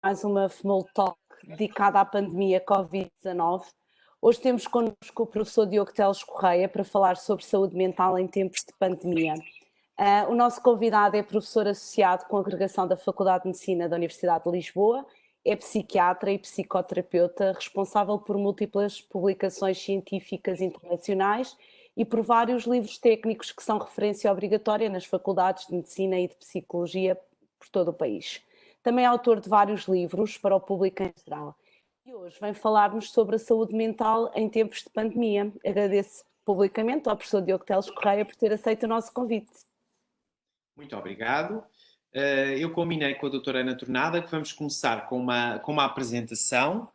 Mais uma FMOL Talk dedicada à pandemia Covid-19. Hoje temos connosco o professor Diogo Teles Correia para falar sobre saúde mental em tempos de pandemia. O nosso convidado é professor associado com a agregação da Faculdade de Medicina da Universidade de Lisboa, é psiquiatra e psicoterapeuta, responsável por múltiplas publicações científicas internacionais e por vários livros técnicos que são referência obrigatória nas faculdades de Medicina e de Psicologia por todo o país. Também é autor de vários livros para o público em geral. E hoje vem falar-nos sobre a saúde mental em tempos de pandemia. Agradeço publicamente ao professor Diogo Teles Correia por ter aceito o nosso convite. Muito obrigado. Eu combinei com a doutora Ana Tornada que vamos começar com uma apresentação,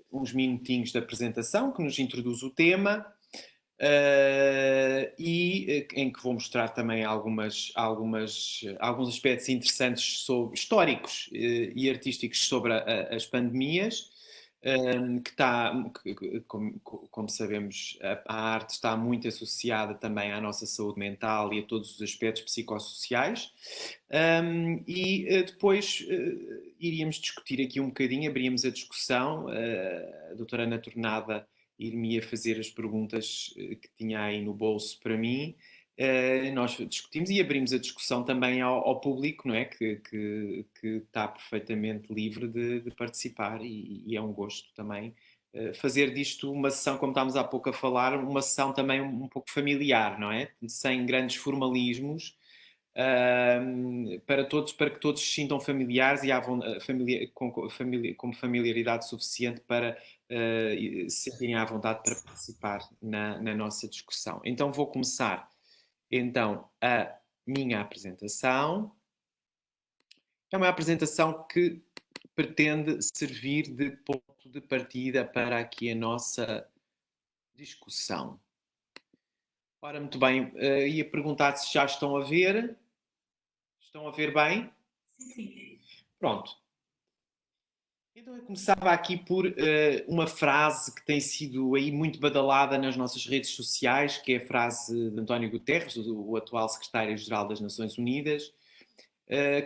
uns minutinhos de apresentação que nos introduz o tema e em que vou mostrar também alguns aspectos interessantes históricos e artísticos sobre as pandemias. Como sabemos, a arte está muito associada também à nossa saúde mental e a todos os aspectos psicossociais. Depois iríamos discutir aqui um bocadinho, abríamos a discussão. A doutora Ana Tornada ir-me fazer as perguntas que tinha aí no bolso para mim. Nós discutimos e abrimos a discussão também ao público, não é? Que está perfeitamente livre de participar e é um gosto também fazer disto uma sessão, como estávamos há pouco a falar, uma sessão também um pouco familiar, não é? Sem grandes formalismos, para que todos se sintam familiares e com familiaridade suficiente para se sentirem à vontade para participar na nossa discussão. Então vou começar a minha apresentação. É uma apresentação que pretende servir de ponto de partida para aqui a nossa discussão. Ora, muito bem, ia perguntar se já estão a ver. Estão a ver bem? Sim. Pronto. Então eu começava aqui por uma frase que tem sido aí muito badalada nas nossas redes sociais, que é a frase de António Guterres, o atual secretário-geral das Nações Unidas.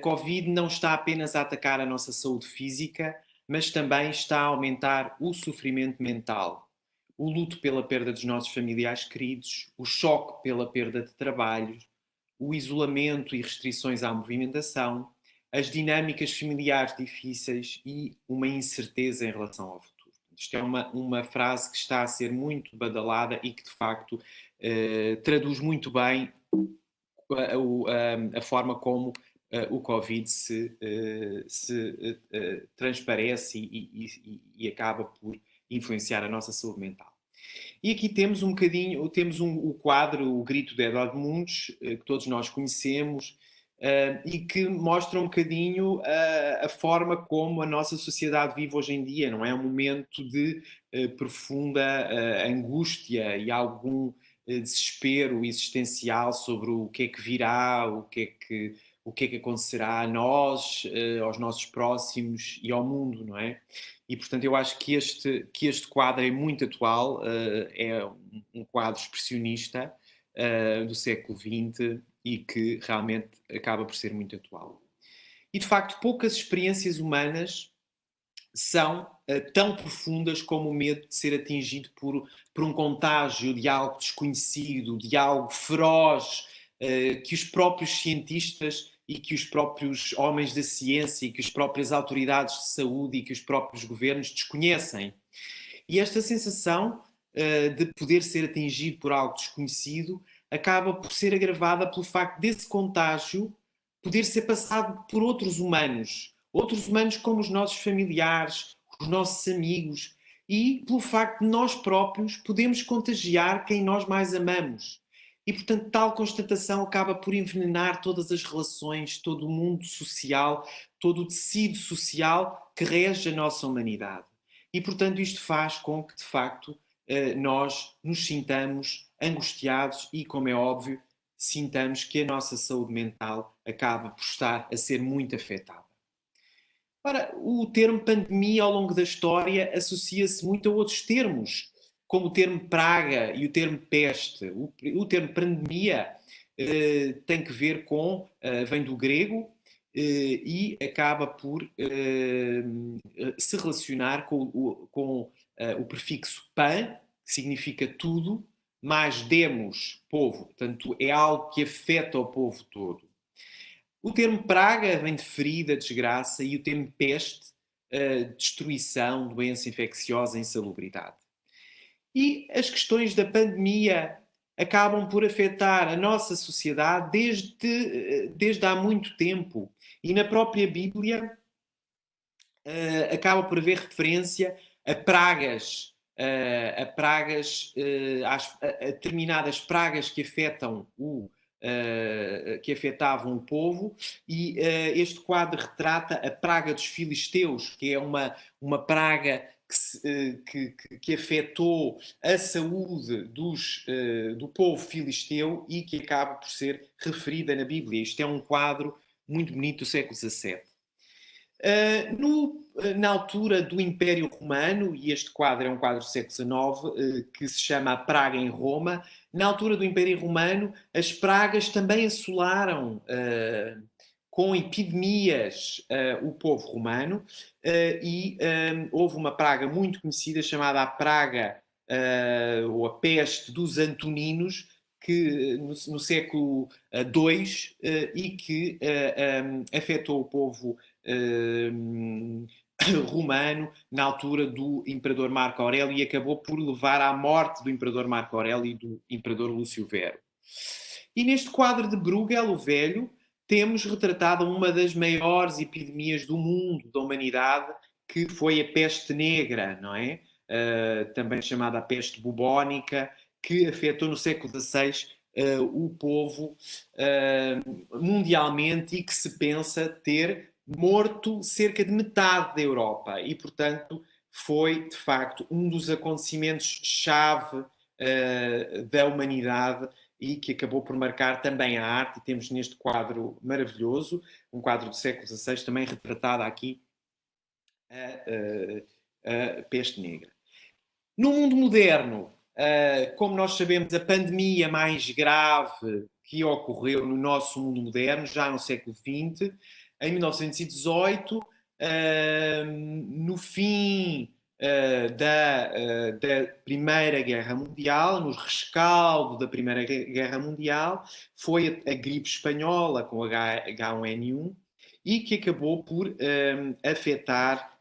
Covid não está apenas a atacar a nossa saúde física, mas também está a aumentar o sofrimento mental, o luto pela perda dos nossos familiares queridos, o choque pela perda de trabalho, o isolamento e restrições à movimentação, as dinâmicas familiares difíceis e uma incerteza em relação ao futuro. Isto é uma frase que está a ser muito badalada e que, de facto, traduz muito bem a forma como o Covid se transparece e acaba por influenciar a nossa saúde mental. E aqui temos o quadro, o Grito de Edvard Munch, que todos nós conhecemos, e que mostra um bocadinho a forma como a nossa sociedade vive hoje em dia, não é? Um momento de profunda angústia e algum desespero existencial sobre o que é que virá, o que é que acontecerá a nós, aos nossos próximos e ao mundo, não é? E, portanto, eu acho que este quadro é muito atual, é um quadro expressionista do século XX e que realmente acaba por ser muito atual. E, de facto, poucas experiências humanas são tão profundas como o medo de ser atingido por um contágio de algo desconhecido, de algo feroz, que os próprios cientistas e que os próprios homens da ciência e que as próprias autoridades de saúde e que os próprios governos desconhecem. E esta sensação de poder ser atingido por algo desconhecido acaba por ser agravada pelo facto desse contágio poder ser passado por outros humanos como os nossos familiares, os nossos amigos, e pelo facto de nós próprios podemos contagiar quem nós mais amamos. E, portanto, tal constatação acaba por envenenar todas as relações, todo o mundo social, todo o tecido social que rege a nossa humanidade. E, portanto, isto faz com que, de facto, nós nos sintamos angustiados e, como é óbvio, sintamos que a nossa saúde mental acaba por estar a ser muito afetada. Ora, o termo pandemia ao longo da história associa-se muito a outros termos, como o termo praga e o termo peste. O termo pandemia tem que ver vem do grego e acaba por se relacionar com o prefixo pan, que significa tudo, mais demos, povo. Portanto, é algo que afeta o povo todo. O termo praga vem de ferida, desgraça, e o termo peste, destruição, doença infecciosa, insalubridade. E as questões da pandemia acabam por afetar a nossa sociedade desde há muito tempo. E na própria Bíblia acaba por haver referência a pragas, a determinadas pragas que afetam que afetavam o povo, e este quadro retrata a praga dos filisteus, que é uma praga que afetou a saúde do povo filisteu e que acaba por ser referida na Bíblia. Isto é um quadro muito bonito do século XVII. Na altura do Império Romano, e este quadro é um quadro do século XIX, que se chama A Praga em Roma, na altura do Império Romano, as pragas também assolaram com epidemias o povo romano, e houve uma praga muito conhecida chamada a praga ou a peste dos Antoninos, que no século II, e que afetou o povo romano na altura do imperador Marco Aurélio e acabou por levar à morte do imperador Marco Aurélio e do imperador Lúcio Vero. E neste quadro de Bruegel, o Velho, temos retratada uma das maiores epidemias do mundo, da humanidade, que foi a peste negra, não é? Também chamada a peste bubónica, que afetou no século XVI o povo mundialmente, e que se pensa ter morto cerca de metade da Europa. E, portanto, foi, de facto, um dos acontecimentos-chave da humanidade e que acabou por marcar também a arte. E temos neste quadro maravilhoso, um quadro do século XVI, também retratada aqui a peste negra. No mundo moderno, como nós sabemos, a pandemia mais grave que ocorreu no nosso mundo moderno, já no século XX, em 1918, no fim da Primeira Guerra Mundial, no rescaldo da Primeira Guerra Mundial, foi a gripe espanhola com H1N1, e que acabou por afetar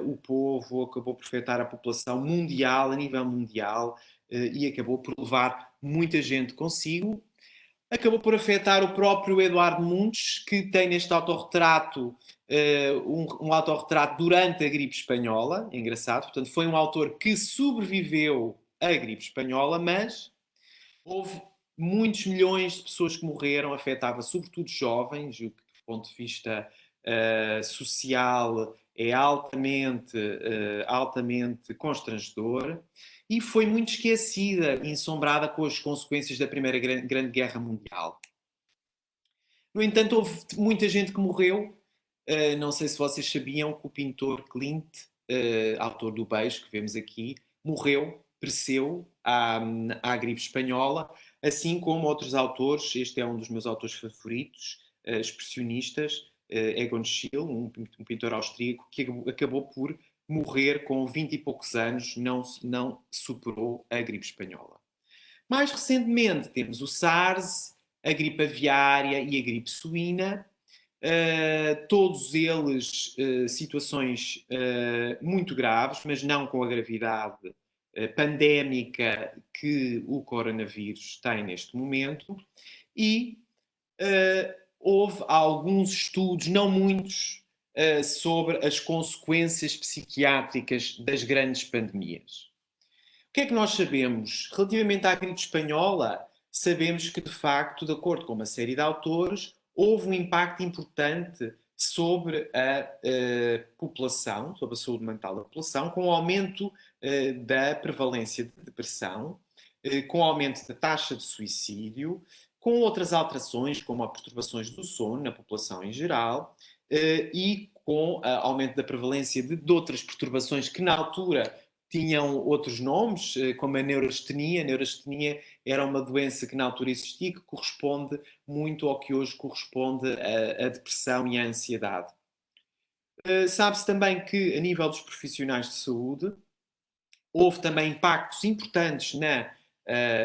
o povo, acabou por afetar a população mundial, a nível mundial, e acabou por levar muita gente consigo. Acabou por afetar o próprio Eduardo Munches, que tem neste autorretrato um autorretrato durante a gripe espanhola. É engraçado. Portanto, foi um autor que sobreviveu à gripe espanhola, mas houve muitos milhões de pessoas que morreram, afetava sobretudo jovens, o que do ponto de vista social é altamente constrangedor, e foi muito esquecida e ensombrada com as consequências da Primeira Grande Guerra Mundial. No entanto, houve muita gente que morreu. Não sei se vocês sabiam que o pintor Klimt, autor do Beijo, que vemos aqui, morreu, pereceu à gripe espanhola, assim como outros autores. Este é um dos meus autores favoritos, expressionistas, Egon Schiele, um pintor austríaco, que acabou por morrer com 20 e poucos anos, não superou a gripe espanhola. Mais recentemente temos o SARS, a gripe aviária e a gripe suína, todos eles situações muito graves, mas não com a gravidade pandémica que o coronavírus tem neste momento, e houve alguns estudos, não muitos, sobre as consequências psiquiátricas das grandes pandemias. O que é que nós sabemos? Relativamente à gripe espanhola, sabemos que, de facto, de acordo com uma série de autores, houve um impacto importante sobre a população, sobre a saúde mental da população, com o aumento da prevalência de depressão, com o aumento da taxa de suicídio, com outras alterações, como as perturbações do sono na população em geral, e com o aumento da prevalência de outras perturbações que, na altura, tinham outros nomes, como a neurastenia. A neurastenia era uma doença que na altura existia, que corresponde muito ao que hoje corresponde à depressão e à ansiedade. Sabe-se também que, a nível dos profissionais de saúde, houve também impactos importantes na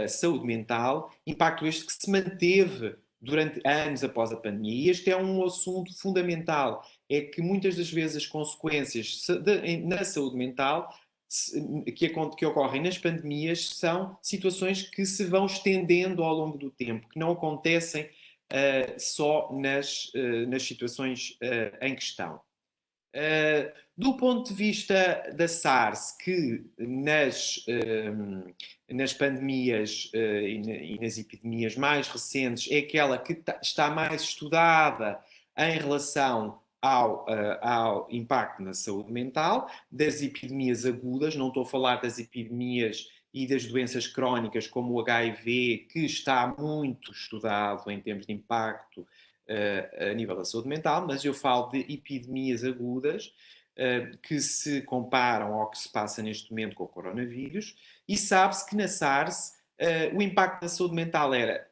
saúde mental, impacto este que se manteve durante anos após a pandemia. E este é um assunto fundamental, é que muitas das vezes as consequências na saúde mental que ocorrem nas pandemias são situações que se vão estendendo ao longo do tempo, que não acontecem só nas situações em questão. Do ponto de vista da SARS, que nas pandemias e nas epidemias mais recentes é aquela que está mais estudada em relação ao impacto na saúde mental, das epidemias agudas, não estou a falar das epidemias e das doenças crónicas como o HIV, que está muito estudado em termos de impacto a nível da saúde mental, mas eu falo de epidemias agudas que se comparam ao que se passa neste momento com o coronavírus, e sabe-se que na SARS o impacto na saúde mental era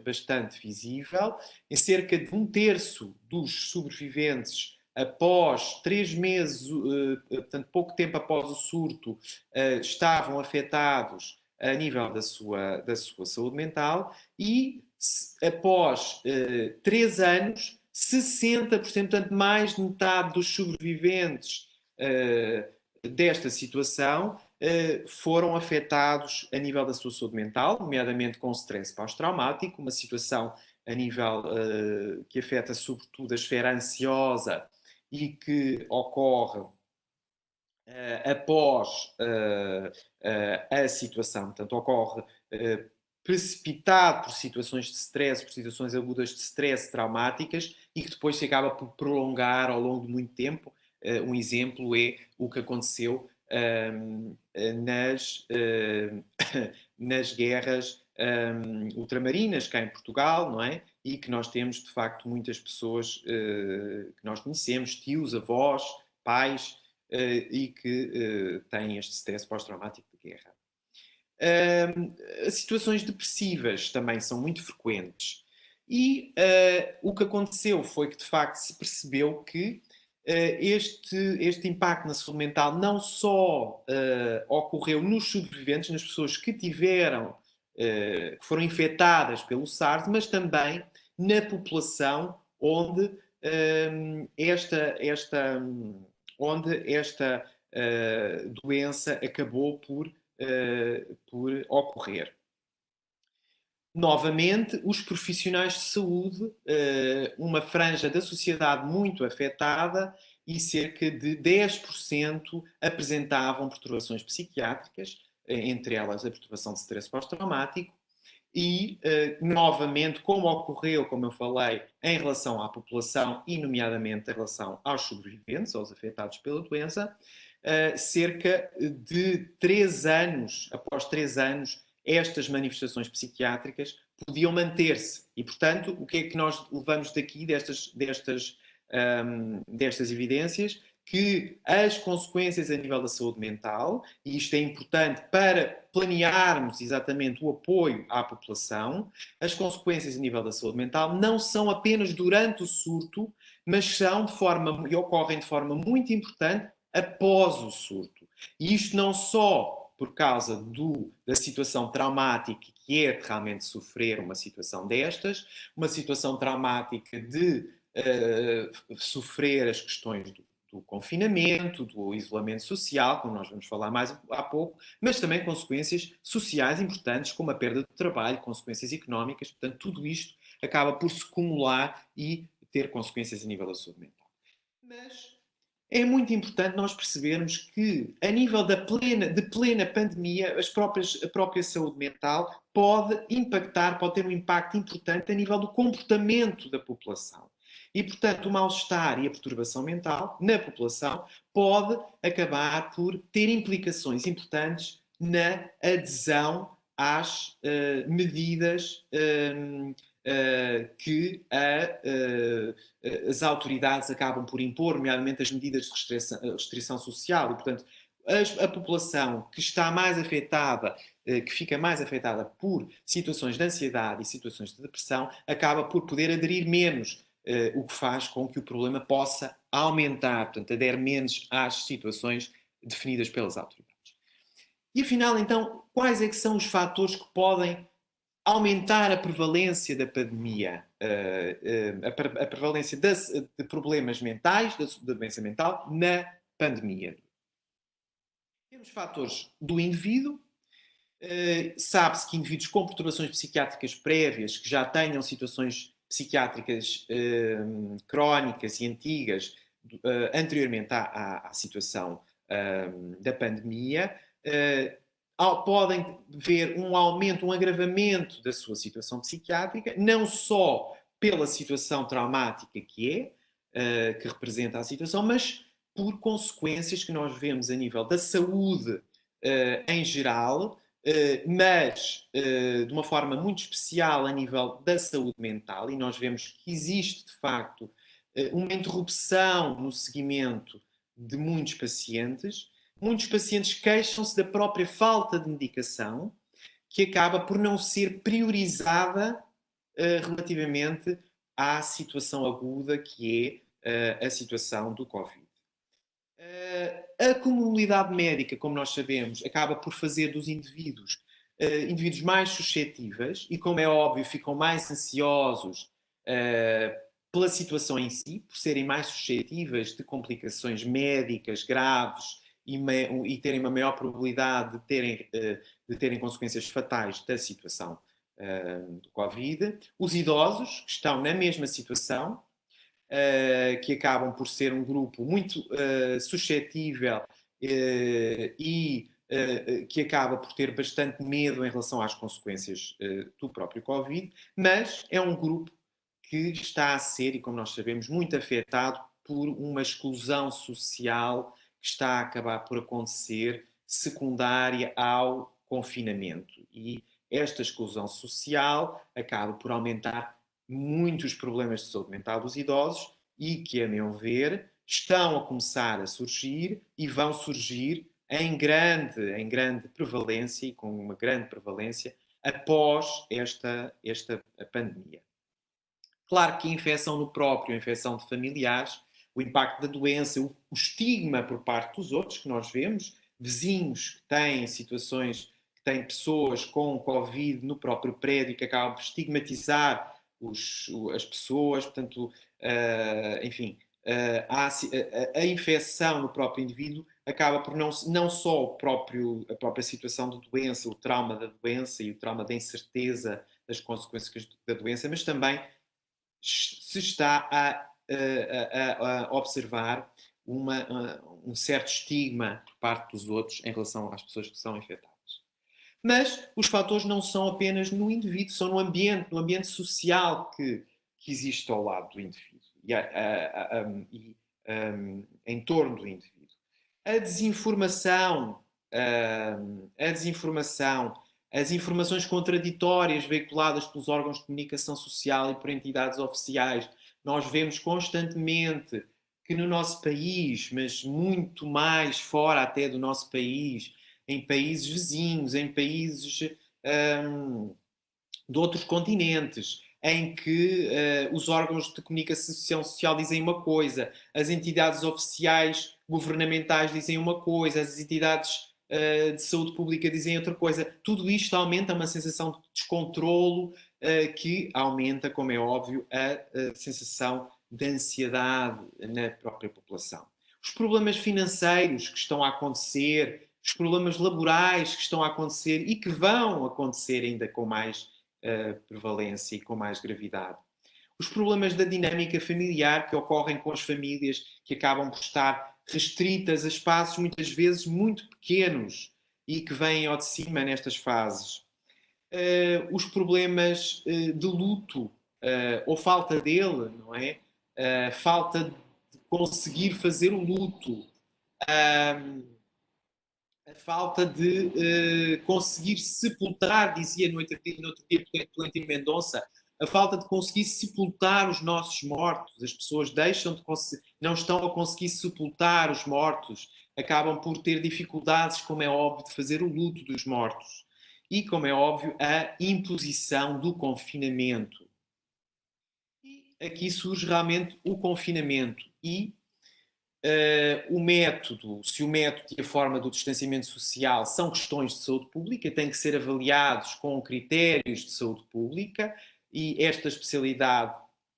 bastante visível. Em cerca de 1/3 dos sobreviventes, após 3 meses, portanto, pouco tempo após o surto, estavam afetados a nível da sua saúde mental, e após 3 anos, 60%, portanto, mais de metade dos sobreviventes desta situação foram afetados a nível da sua saúde mental, nomeadamente com stress pós-traumático, uma situação a nível que afeta sobretudo a esfera ansiosa e que ocorre após a situação, portanto, ocorre precipitado por situações de stress, por situações agudas de stress traumáticas, e que depois se acaba por prolongar ao longo de muito tempo. Um exemplo é o que aconteceu nas guerras ultramarinas cá em Portugal, não é? E que nós temos, de facto, muitas pessoas que nós conhecemos, tios, avós, pais, e que têm este stress pós-traumático de guerra. Situações depressivas também são muito frequentes. E o que aconteceu foi que, de facto, se percebeu que este impacto na saúde mental não só ocorreu nos sobreviventes, nas pessoas que tiveram, que foram infectadas pelo SARS, mas também na população onde esta doença acabou por ocorrer. Novamente, os profissionais de saúde, uma franja da sociedade muito afetada, e cerca de 10% apresentavam perturbações psiquiátricas, entre elas a perturbação de stress pós-traumático, e, novamente, como ocorreu, como eu falei, em relação à população e, nomeadamente, em relação aos sobreviventes, aos afetados pela doença, cerca de 3 anos, após 3 anos, estas manifestações psiquiátricas podiam manter-se. E, portanto, o que é que nós levamos daqui destas evidências? Que as consequências a nível da saúde mental, e isto é importante para planearmos exatamente o apoio à população, as consequências a nível da saúde mental não são apenas durante o surto, mas são e ocorrem de forma muito importante após o surto. E isto não só por causa da situação traumática que é de realmente sofrer uma situação destas, uma situação traumática de sofrer as questões do confinamento, do isolamento social, como nós vamos falar mais há pouco, mas também consequências sociais importantes, como a perda de trabalho, consequências económicas. Portanto, tudo isto acaba por se acumular e ter consequências a nível da saúde mental. Mas é muito importante nós percebermos que, a nível de plena pandemia, a própria saúde mental pode ter um impacto importante a nível do comportamento da população. E, portanto, o mal-estar e a perturbação mental na população pode acabar por ter implicações importantes na adesão às medidas que as autoridades acabam por impor, nomeadamente as medidas de restrição social. E, portanto, A população que está mais afetada, que fica mais afetada por situações de ansiedade e situações de depressão, acaba por poder aderir menos, o que faz com que o problema possa aumentar, portanto, adere menos às situações definidas pelas autoridades. E afinal, então, quais é que são os fatores que podem aumentar a prevalência da pandemia, a prevalência de problemas mentais, da doença mental, na pandemia? Temos fatores do indivíduo. Sabe-se que indivíduos com perturbações psiquiátricas prévias, que já tenham situações psiquiátricas crónicas e antigas, anteriormente à situação da pandemia, podem ver um aumento, um agravamento da sua situação psiquiátrica, não só pela situação traumática que que representa a situação, mas por consequências que nós vemos a nível da saúde em geral, mas de uma forma muito especial a nível da saúde mental, e nós vemos que existe, de facto, uma interrupção no seguimento de muitos pacientes. Muitos pacientes queixam-se da própria falta de medicação, que acaba por não ser priorizada relativamente à situação aguda que é a situação do Covid. A comunidade médica, como nós sabemos, acaba por fazer dos indivíduos indivíduos mais suscetíveis e, como é óbvio, ficam mais ansiosos pela situação em si, por serem mais suscetíveis de complicações médicas graves e terem uma maior probabilidade de terem consequências fatais da situação do Covid. Os idosos, que estão na mesma situação, que acabam por ser um grupo muito suscetível e que acaba por ter bastante medo em relação às consequências do próprio Covid, mas é um grupo que está a ser, e como nós sabemos, muito afetado por uma exclusão social que está a acabar por acontecer secundária ao confinamento. E esta exclusão social acaba por aumentar muitos problemas de saúde mental dos idosos e que, a meu ver, estão a começar a surgir e vão surgir em grande prevalência e com uma grande prevalência após esta pandemia. Claro que a infecção no próprio, a infecção de familiares, o impacto da doença, o estigma por parte dos outros que nós vemos, vizinhos que têm situações, que têm pessoas com Covid no próprio prédio que acabam por estigmatizar as pessoas, portanto, enfim, a infecção no próprio indivíduo acaba por não só a própria situação de doença, o trauma da doença e o trauma da incerteza das consequências da doença, mas também se está a observar um certo estigma por parte dos outros em relação às pessoas que são infectadas. Mas os fatores não são apenas no indivíduo, são no ambiente social que existe ao lado do indivíduo e em torno do indivíduo. A desinformação, as informações contraditórias veiculadas pelos órgãos de comunicação social e por entidades oficiais. Nós vemos constantemente que no nosso país, mas muito mais fora até do nosso país, em países vizinhos, em países de outros continentes, em que os órgãos de comunicação social dizem uma coisa, as entidades oficiais governamentais dizem uma coisa, as entidades de saúde pública dizem outra coisa. Tudo isto aumenta uma sensação de descontrolo que aumenta, como é óbvio, a sensação de ansiedade na própria população. Os problemas financeiros que estão a acontecer, os problemas laborais que estão a acontecer e que vão acontecer ainda com mais prevalência e com mais gravidade. Os problemas da dinâmica familiar que ocorrem com as famílias que acabam por estar restritas a espaços muitas vezes muito pequenos e que vêm ao de cima nestas fases. Os problemas de luto ou falta dele, não é? Falta de conseguir fazer o luto. A falta de conseguir sepultar, dizia no outro dia Tolentino Mendonça, a falta de conseguir sepultar os nossos mortos. As pessoas não estão a conseguir sepultar os mortos, acabam por ter dificuldades, como é óbvio, de fazer o luto dos mortos. E, como é óbvio, a imposição do confinamento. E aqui surge realmente o confinamento e o método, se o método e a forma do distanciamento social são questões de saúde pública, têm que ser avaliados com critérios de saúde pública e esta especialidade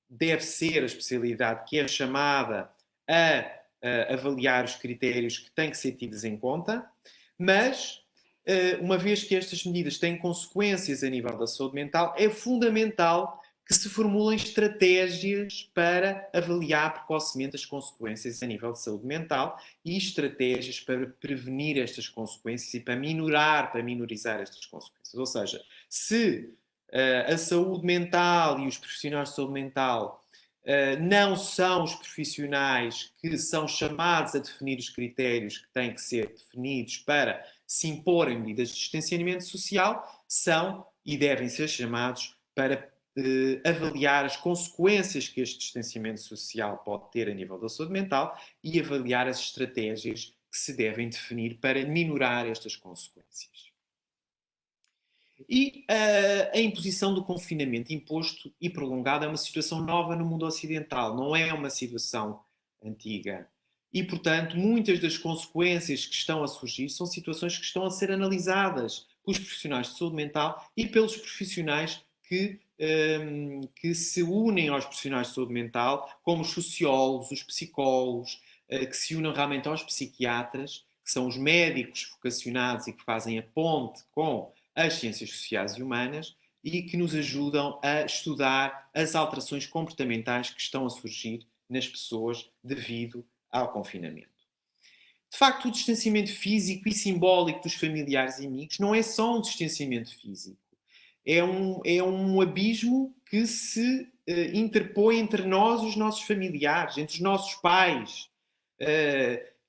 deve ser a especialidade que é chamada a avaliar os critérios que têm que ser tidos em conta, mas uma vez que estas medidas têm consequências a nível da saúde mental, é fundamental que se formulem estratégias para avaliar precocemente as consequências a nível de saúde mental e estratégias para prevenir estas consequências e para minorizar estas consequências. Ou seja, se a saúde mental e os profissionais de saúde mental não são os profissionais que são chamados a definir os critérios que têm que ser definidos para se imporem medidas de distanciamento social, são e devem ser chamados para avaliar as consequências que este distanciamento social pode ter a nível da saúde mental e avaliar as estratégias que se devem definir para minorar estas consequências. E a imposição do confinamento imposto e prolongado é uma situação nova no mundo ocidental, não é uma situação antiga. E, portanto, muitas das consequências que estão a surgir são situações que estão a ser analisadas pelos profissionais de saúde mental e pelos profissionais que se unem aos profissionais de saúde mental, como os sociólogos, os psicólogos, que se unam realmente aos psiquiatras, que são os médicos vocacionados e que fazem a ponte com as ciências sociais e humanas e que nos ajudam a estudar as alterações comportamentais que estão a surgir nas pessoas devido ao confinamento. De facto, o distanciamento físico e simbólico dos familiares e amigos não é só um distanciamento físico. É um abismo que se interpõe entre nós e os nossos familiares, entre os nossos pais,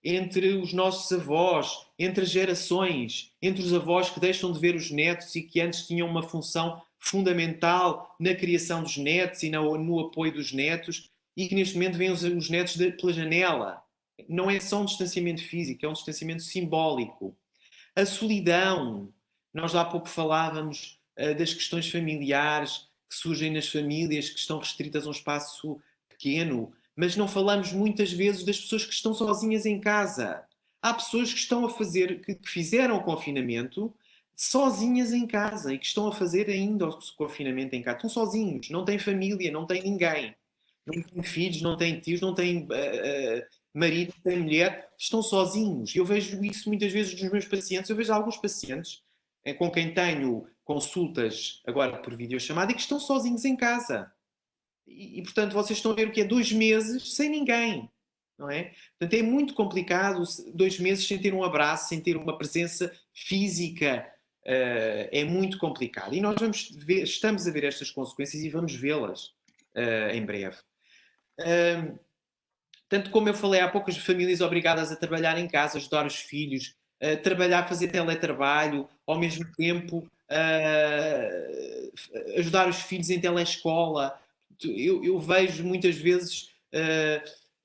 entre os nossos avós, entre as gerações, entre os avós que deixam de ver os netos e que antes tinham uma função fundamental na criação dos netos e no apoio dos netos e que neste momento veem os netos pela janela. Não é só um distanciamento físico, é um distanciamento simbólico. A solidão. Nós há pouco falávamos das questões familiares que surgem nas famílias que estão restritas a um espaço pequeno, mas não falamos muitas vezes das pessoas que estão sozinhas em casa. Há pessoas que estão a fazer, que fizeram o confinamento sozinhas em casa e que estão a fazer ainda o confinamento em casa. Estão sozinhos, não têm família, não têm ninguém. Não têm filhos, não têm tios, não têm marido, não têm mulher, estão sozinhos. Eu vejo isso muitas vezes nos meus pacientes. Eu vejo alguns pacientes com quem tenho consultas agora por videochamada e que estão sozinhos em casa. Portanto, vocês estão a ver o que é 2 meses sem ninguém, não é? Portanto, é muito complicado 2 meses sem ter um abraço, sem ter uma presença física. É muito complicado. E nós estamos a ver estas consequências e vamos vê-las em breve. Tanto como eu falei há pouco, as famílias obrigadas a trabalhar em casa, ajudar os filhos, trabalhar, fazer teletrabalho, ao mesmo tempo ajudar os filhos em telescola. Eu vejo muitas vezes,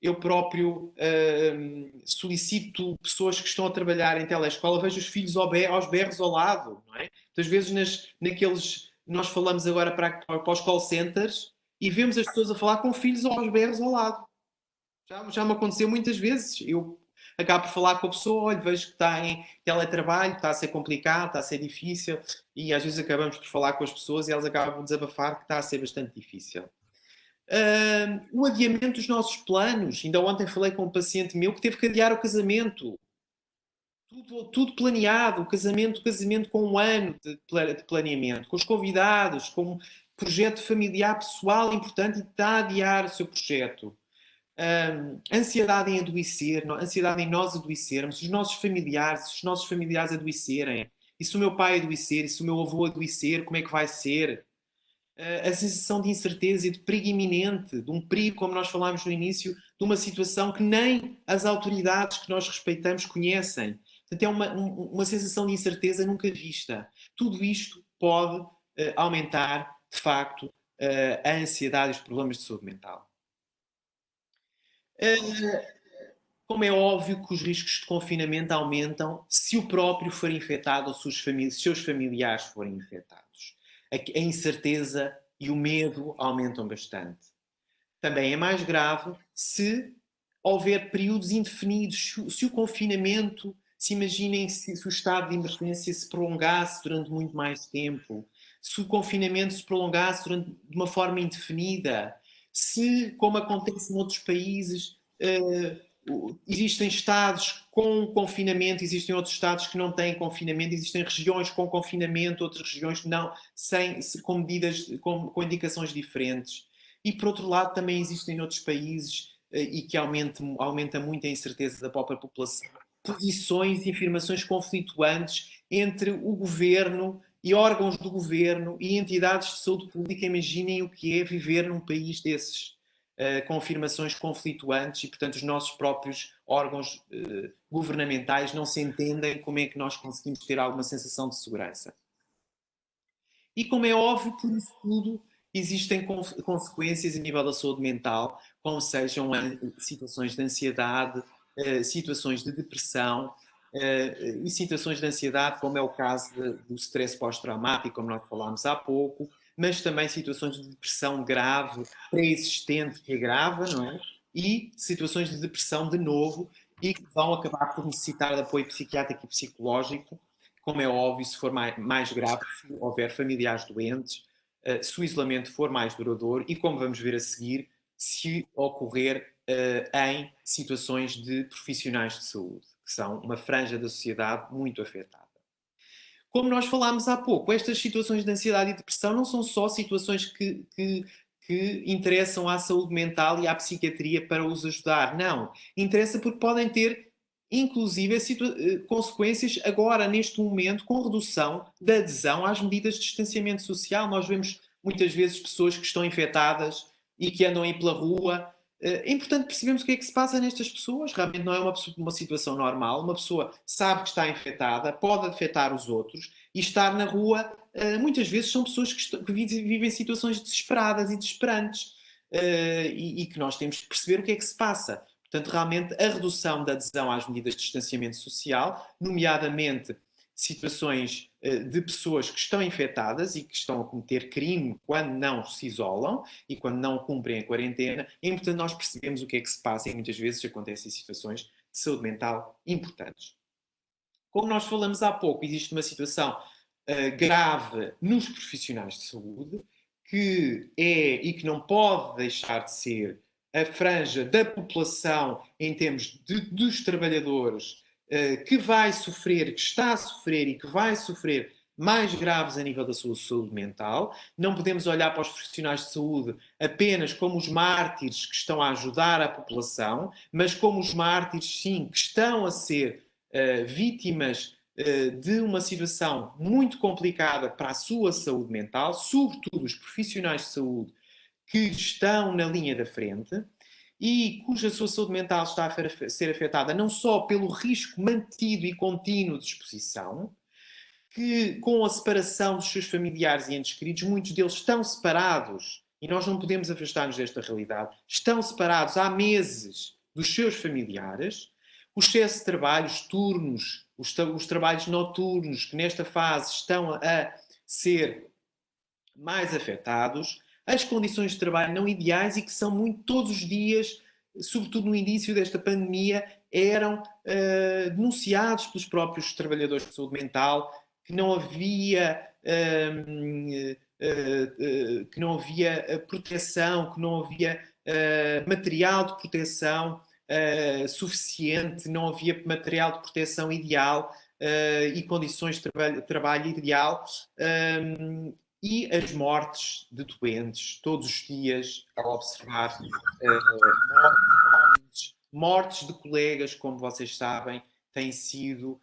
eu próprio solicito pessoas que estão a trabalhar em telescola, vejo os filhos aos berros ao lado, não é? Às vezes nós falamos agora para os call centers e vemos as pessoas a falar com filhos aos berros ao lado. Já me aconteceu muitas vezes. Eu acabo por falar com a pessoa, olha, vejo que está em teletrabalho, está a ser complicado, está a ser difícil, e às vezes acabamos por falar com as pessoas e elas acabam por desabafar que está a ser bastante difícil. O adiamento dos nossos planos. Ainda ontem falei com um paciente meu que teve que adiar o casamento. Tudo planeado, o casamento com 1 ano de planeamento, com os convidados, com um projeto familiar pessoal importante e está a adiar o seu projeto. Ansiedade em adoecer, ansiedade em nós adoecermos, os nossos familiares adoecerem. E se o meu pai adoecer, e se o meu avô adoecer, como é que vai ser? A sensação de incerteza e de perigo iminente, de um perigo, como nós falámos no início, de uma situação que nem as autoridades que nós respeitamos conhecem. Portanto, é uma sensação de incerteza nunca vista. Tudo isto pode aumentar, de facto, a ansiedade e os problemas de saúde mental. Como é óbvio que os riscos de confinamento aumentam se o próprio for infectado ou se os seus familiares forem infectados. A incerteza e o medo aumentam bastante. Também é mais grave se houver períodos indefinidos, se o confinamento, se imaginem se o estado de emergência se prolongasse durante muito mais tempo, se o confinamento se prolongasse de uma forma indefinida, se, como acontece em outros países, existem estados com confinamento, existem outros estados que não têm confinamento, existem regiões com confinamento, outras regiões não, com medidas, com indicações diferentes. E, por outro lado, também existem outros países e que aumenta muito a incerteza da própria população, posições e afirmações conflituantes entre o governo e órgãos do governo e entidades de saúde pública. Imaginem o que é viver num país desses, com afirmações conflituantes e, portanto, os nossos próprios órgãos governamentais não se entendem como é que nós conseguimos ter alguma sensação de segurança. E, como é óbvio, por isso tudo, existem consequências a nível da saúde mental, como sejam situações de ansiedade, situações de depressão e situações de ansiedade, como é o caso do stress pós-traumático, como nós falámos há pouco, mas também situações de depressão grave, pré-existente, que agrava, não é? E situações de depressão de novo e que vão acabar por necessitar de apoio psiquiátrico e psicológico, como é óbvio, se for mais grave, se houver familiares doentes, se o isolamento for mais duradouro e, como vamos ver a seguir, se ocorrer em situações de profissionais de saúde, que são uma franja da sociedade muito afetada. Como nós falámos há pouco, estas situações de ansiedade e depressão não são só situações que interessam à saúde mental e à psiquiatria para os ajudar. Não. Interessa porque podem ter, inclusive, consequências agora, neste momento, com redução da adesão às medidas de distanciamento social. Nós vemos muitas vezes pessoas que estão infectadas e que andam aí pela rua. É importante percebermos o que é que se passa nestas pessoas. Realmente não é uma situação normal. Uma pessoa sabe que está infectada, pode afetar os outros e estar na rua, muitas vezes são pessoas que vivem situações desesperadas e desesperantes e que nós temos que perceber o que é que se passa. Portanto, realmente a redução da adesão às medidas de distanciamento social, nomeadamente situações de pessoas que estão infectadas e que estão a cometer crime quando não se isolam e quando não cumprem a quarentena, é importante nós percebermos o que é que se passa e muitas vezes acontecem situações de saúde mental importantes. Como nós falamos há pouco, existe uma situação grave nos profissionais de saúde que é e que não pode deixar de ser a franja da população em termos dos trabalhadores que vai sofrer, que está a sofrer e que vai sofrer mais graves a nível da sua saúde mental. Não podemos olhar para os profissionais de saúde apenas como os mártires que estão a ajudar a população, mas como os mártires, sim, que estão a ser vítimas de uma situação muito complicada para a sua saúde mental, sobretudo os profissionais de saúde que estão na linha da frente e cuja sua saúde mental está a ser afetada não só pelo risco mantido e contínuo de exposição, que com a separação dos seus familiares e entes queridos, muitos deles estão separados, e nós não podemos afastar-nos desta realidade, estão separados há meses dos seus familiares, o excesso de trabalho, os turnos, os trabalhos noturnos, que nesta fase estão a ser mais afetados, as condições de trabalho não ideais e que são muito todos os dias, sobretudo no início desta pandemia, eram denunciados pelos próprios trabalhadores de saúde mental, que não havia proteção, que não havia material de proteção suficiente, não havia material de proteção ideal e condições de trabalho ideal. E as mortes de doentes, todos os dias, a observar mortes de colegas, como vocês sabem, tem sido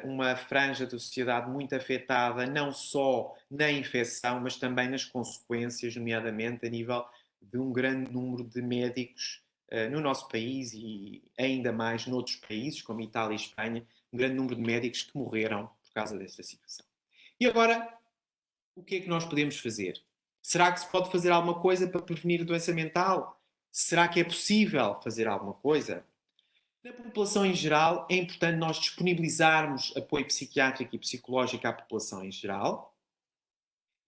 uma franja da sociedade muito afetada, não só na infecção, mas também nas consequências, nomeadamente a nível de um grande número de médicos no nosso país e ainda mais noutros países, como Itália e Espanha, um grande número de médicos que morreram por causa desta situação. E agora, o que é que nós podemos fazer? Será que se pode fazer alguma coisa para prevenir doença mental? Será que é possível fazer alguma coisa? Na população em geral, é importante nós disponibilizarmos apoio psiquiátrico e psicológico à população em geral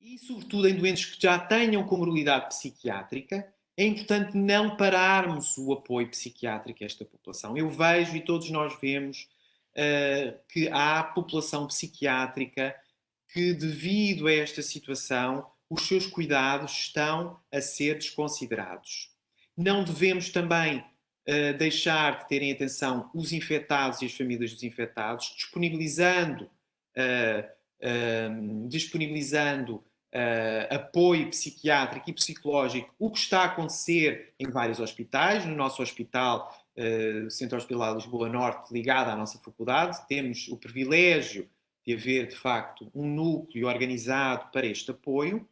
e, sobretudo, em doentes que já tenham comorbidade psiquiátrica, é importante não pararmos o apoio psiquiátrico a esta população. Eu vejo e todos nós vemos que há população psiquiátrica que, devido a esta situação, os seus cuidados estão a ser desconsiderados. Não devemos também deixar de terem atenção os infectados e as famílias dos infectados, disponibilizando apoio psiquiátrico e psicológico, o que está a acontecer em vários hospitais. No nosso hospital, Centro Hospitalar Lisboa Norte, ligado à nossa faculdade, temos o privilégio de haver, de facto, um núcleo organizado para este apoio.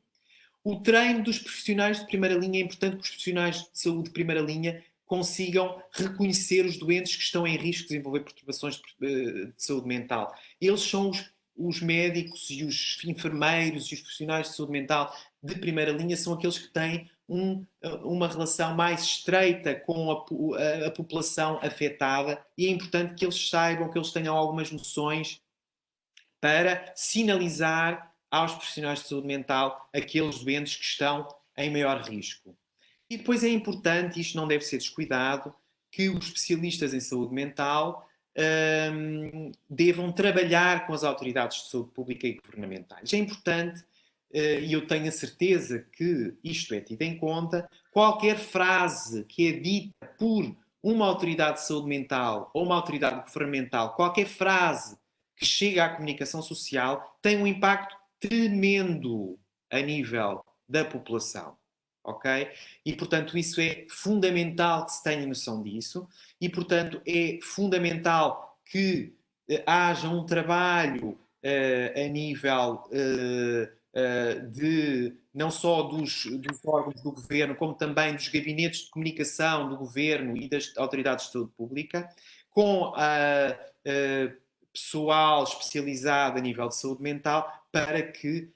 O treino dos profissionais de primeira linha é importante que os profissionais de saúde de primeira linha consigam reconhecer os doentes que estão em risco de desenvolver perturbações de saúde mental. Eles são os médicos e os enfermeiros e os profissionais de saúde mental de primeira linha, são aqueles que têm uma relação mais estreita com a população afetada, e é importante que eles saibam, que eles tenham algumas noções para sinalizar aos profissionais de saúde mental aqueles doentes que estão em maior risco. E depois é importante, isto não deve ser descuidado, que os especialistas em saúde mental devam trabalhar com as autoridades de saúde pública e governamentais. É importante, e eu tenho a certeza que isto é tido em conta, qualquer frase que é dita por uma autoridade de saúde mental ou uma autoridade governamental, qualquer frase que chega à comunicação social tem um impacto tremendo a nível da população. Ok? E, portanto, isso é fundamental que se tenha noção disso e, portanto, é fundamental que haja um trabalho a nível de não só dos órgãos do governo, como também dos gabinetes de comunicação do governo e das autoridades de saúde pública, com pessoal especializado a nível de saúde mental, para que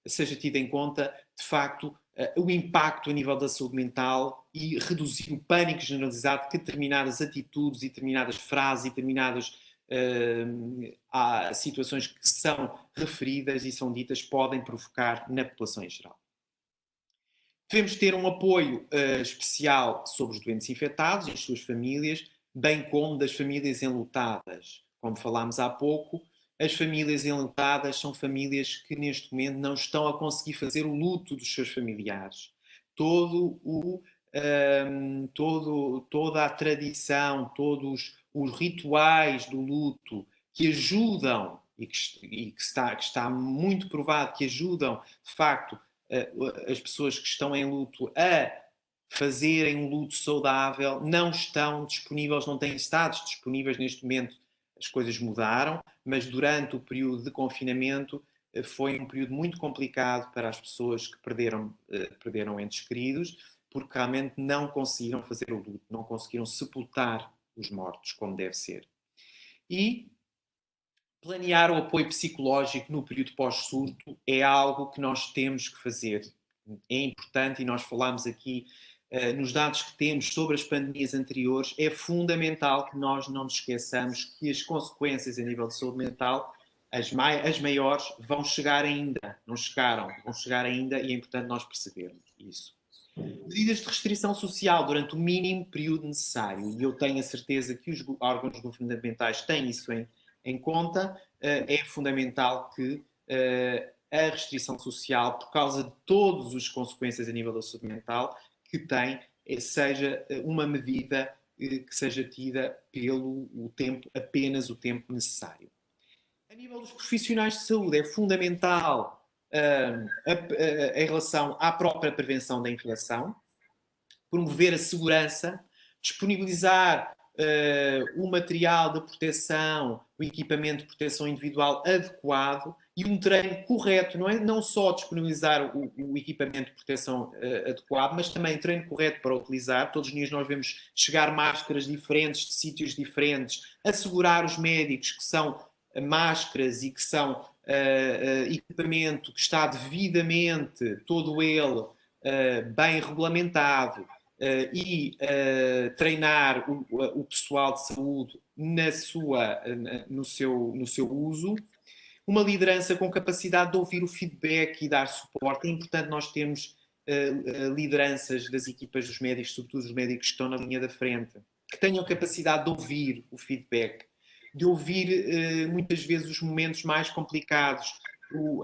seja tido em conta, de facto, o impacto a nível da saúde mental e reduzir o pânico generalizado que determinadas atitudes e determinadas frases e determinadas situações que são referidas e são ditas podem provocar na população em geral. Devemos ter um apoio especial sobre os doentes infectados e as suas famílias, bem como das famílias enlutadas. Como falámos há pouco, as famílias enlutadas são famílias que neste momento não estão a conseguir fazer o luto dos seus familiares. Toda a tradição, todos os rituais do luto que ajudam e que está muito provado que ajudam, de facto, as pessoas que estão em luto a fazerem um luto saudável, não estão disponíveis, não têm estado disponíveis neste momento. As coisas mudaram, mas durante o período de confinamento foi um período muito complicado para as pessoas que perderam entes queridos, porque realmente não conseguiram fazer o luto, não conseguiram sepultar os mortos como deve ser. E planear o apoio psicológico no período pós-surto é algo que nós temos que fazer. É importante, e nós falámos aqui nos dados que temos sobre as pandemias anteriores, é fundamental que nós não nos esqueçamos que as consequências a nível de saúde mental, as maiores, vão chegar ainda. Não chegaram, vão chegar ainda, e é importante nós percebermos isso. Medidas de restrição social durante o mínimo período necessário, e eu tenho a certeza que os órgãos governamentais têm isso em conta. É fundamental que a restrição social, por causa de todas as consequências a nível da saúde mental que tem, seja uma medida que seja tida apenas o tempo necessário. A nível dos profissionais de saúde, é fundamental em relação à própria prevenção da infecção, promover a segurança, disponibilizar o material de proteção, o equipamento de proteção individual adequado e um treino correto, não só disponibilizar o equipamento de proteção adequado, mas também treino correto para utilizar. Todos os dias nós vemos chegar máscaras diferentes, de sítios diferentes, assegurar os médicos que são máscaras e que são equipamento que está devidamente, todo ele, bem regulamentado, e treinar o pessoal de saúde no seu uso. Uma liderança com capacidade de ouvir o feedback e dar suporte. É importante nós termos lideranças das equipas dos médicos, sobretudo os médicos que estão na linha da frente, que tenham capacidade de ouvir o feedback, de ouvir muitas vezes os momentos mais complicados,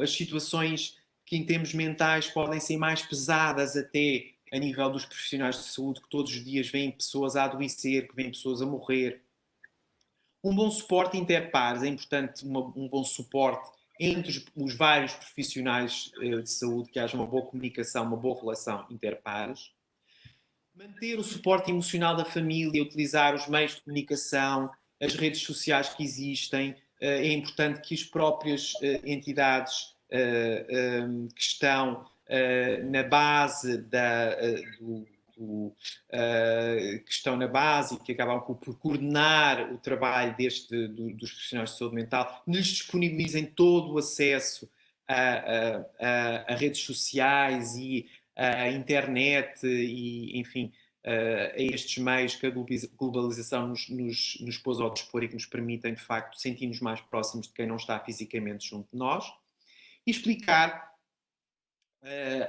as situações que em termos mentais podem ser mais pesadas até a nível dos profissionais de saúde, que todos os dias veem pessoas a adoecer, que veem pessoas a morrer. Um bom suporte interpares, é importante um bom suporte entre os vários profissionais de saúde, que haja uma boa comunicação, uma boa relação interpares. Manter o suporte emocional da família, utilizar os meios de comunicação, as redes sociais que existem. É importante que as próprias entidades que estão na base que estão na base e que acabam por coordenar o trabalho dos profissionais de saúde mental, lhes disponibilizem todo o acesso a redes sociais e a internet e, enfim, a estes meios que a globalização nos pôs ao dispor e que nos permitem, de facto, sentir-nos mais próximos de quem não está fisicamente junto de nós. E explicar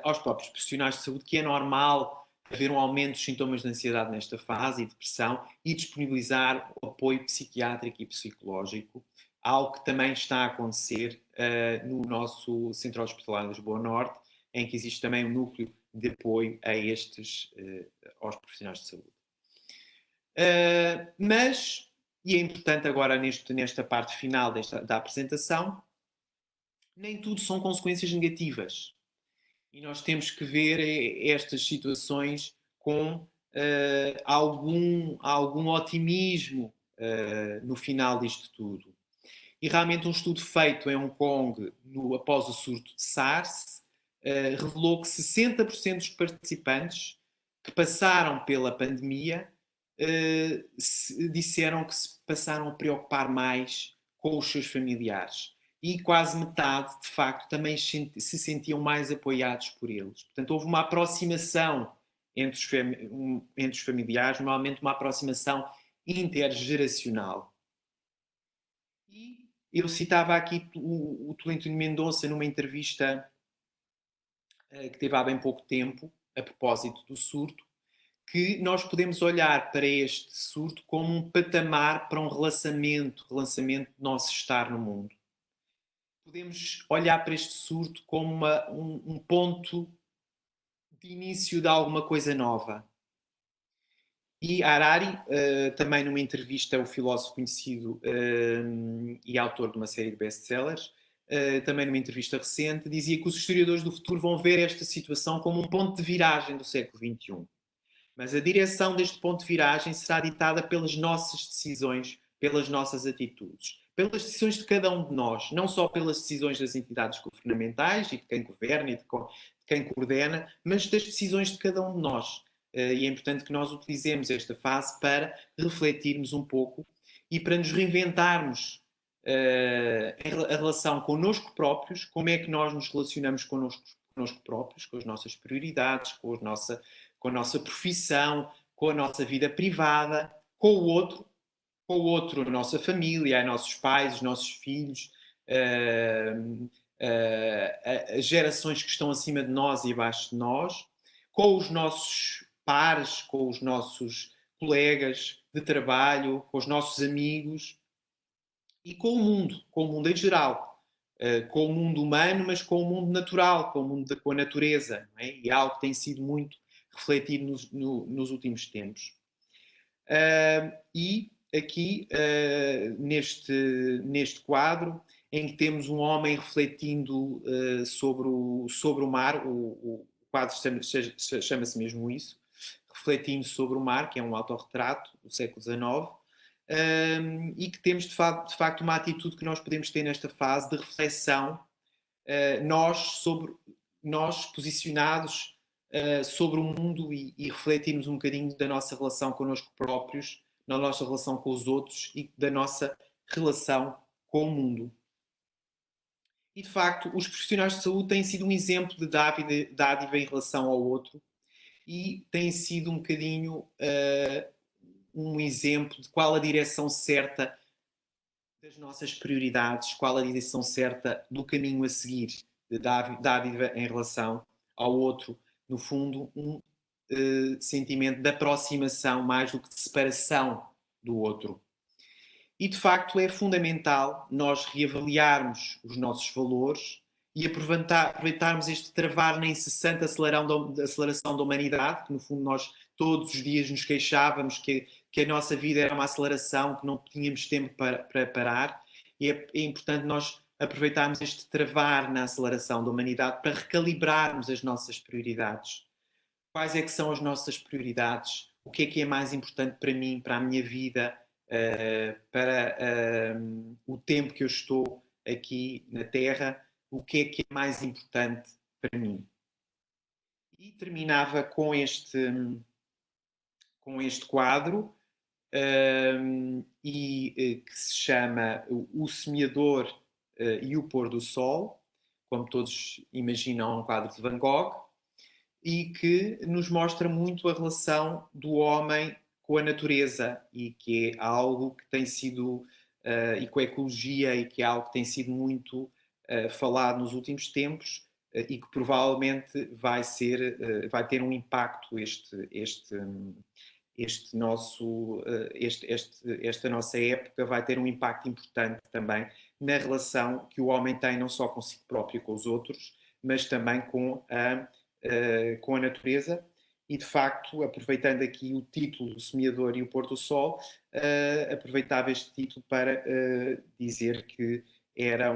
aos próprios profissionais de saúde que é normal haver um aumento dos sintomas de ansiedade nesta fase e depressão e disponibilizar o apoio psiquiátrico e psicológico, algo que também está a acontecer no nosso Centro Hospitalar de Lisboa Norte, em que existe também um núcleo de apoio a aos profissionais de saúde. Mas, e é importante agora nesta parte final da apresentação, nem tudo são consequências negativas. E nós temos que ver estas situações com algum otimismo no final disto tudo. E realmente um estudo feito em Hong Kong após o surto de SARS revelou que 60% dos participantes que passaram pela pandemia disseram que se passaram a preocupar mais com os seus familiares. E quase metade, de facto, também se sentiam mais apoiados por eles. Portanto, houve uma aproximação entre os familiares, normalmente uma aproximação intergeracional. E eu citava aqui o Tolentino Mendonça numa entrevista que teve há bem pouco tempo, a propósito do surto, que nós podemos olhar para este surto como um patamar para um relançamento do nosso estar no mundo. Podemos olhar para este surto como um ponto de início de alguma coisa nova. E Harari, também numa entrevista, o filósofo conhecido e autor de uma série de best-sellers, também numa entrevista recente, dizia que os historiadores do futuro vão ver esta situação como um ponto de viragem do século XXI. Mas a direção deste ponto de viragem será ditada pelas nossas decisões, pelas nossas atitudes, pelas decisões de cada um de nós, não só pelas decisões das entidades governamentais e de quem governa e de quem coordena, mas das decisões de cada um de nós. E é importante que nós utilizemos esta fase para refletirmos um pouco e para nos reinventarmos a relação connosco próprios, como é que nós nos relacionamos connosco próprios, com as nossas prioridades, com a nossa profissão, com a nossa vida privada, com o outro, a nossa família, os nossos pais, os nossos filhos, as gerações que estão acima de nós e abaixo de nós, com os nossos pares, com os nossos colegas de trabalho, com os nossos amigos e com o mundo em geral. Com o mundo humano, mas com o mundo natural, com a natureza. Não é? E é algo que tem sido muito refletido nos últimos tempos. E aqui, neste quadro, em que temos um homem refletindo sobre o mar, o quadro chama-se mesmo isso, refletindo sobre o mar, que é um autorretrato do século XIX, e que temos de facto uma atitude que nós podemos ter nesta fase de reflexão, nós posicionados sobre o mundo e refletirmos um bocadinho da nossa relação connosco próprios, da nossa relação com os outros e da nossa relação com o mundo. E, de facto, os profissionais de saúde têm sido um exemplo de dádiva em relação ao outro e têm sido um bocadinho um exemplo de qual a direção certa das nossas prioridades, qual a direção certa do caminho a seguir, de dádiva em relação ao outro. No fundo, um sentimento de aproximação mais do que de separação do outro. E, de facto, é fundamental nós reavaliarmos os nossos valores e aproveitarmos este travar na incessante aceleração da humanidade, que, no fundo, nós todos os dias nos queixávamos que a nossa vida era uma aceleração, que não tínhamos tempo para parar. E é importante nós aproveitarmos este travar na aceleração da humanidade para recalibrarmos as nossas prioridades. Quais é que são as nossas prioridades? O que é mais importante para mim, para a minha vida, para o tempo que eu estou aqui na Terra? O que é mais importante para mim? E terminava com este quadro que se chama O Semeador e o Pôr do Sol, como todos imaginam, um quadro de Van Gogh, e que nos mostra muito a relação do homem com a natureza e que é algo que tem sido, e com a ecologia, e que é algo que tem sido muito falado nos últimos tempos e que provavelmente vai ter um impacto esta nossa época vai ter um impacto importante também na relação que o homem tem não só consigo próprio e com os outros, mas também com a natureza. E, de facto, aproveitando aqui o título do Semeador e o Pôr do Sol, aproveitava este título para dizer que era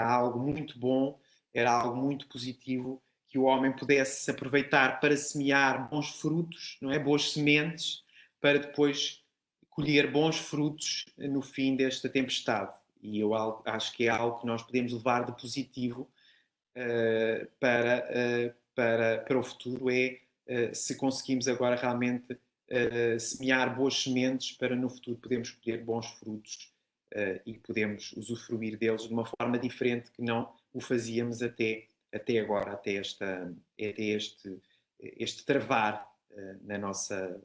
algo muito bom, era algo muito positivo, que o homem pudesse aproveitar para semear bons frutos, não é? Boas sementes, para depois colher bons frutos no fim desta tempestade. E eu acho que é algo que nós podemos levar de positivo para o futuro, se conseguimos agora realmente semear boas sementes para no futuro podermos colher bons frutos e podemos usufruir deles de uma forma diferente que não o fazíamos até agora, até este travar na nossa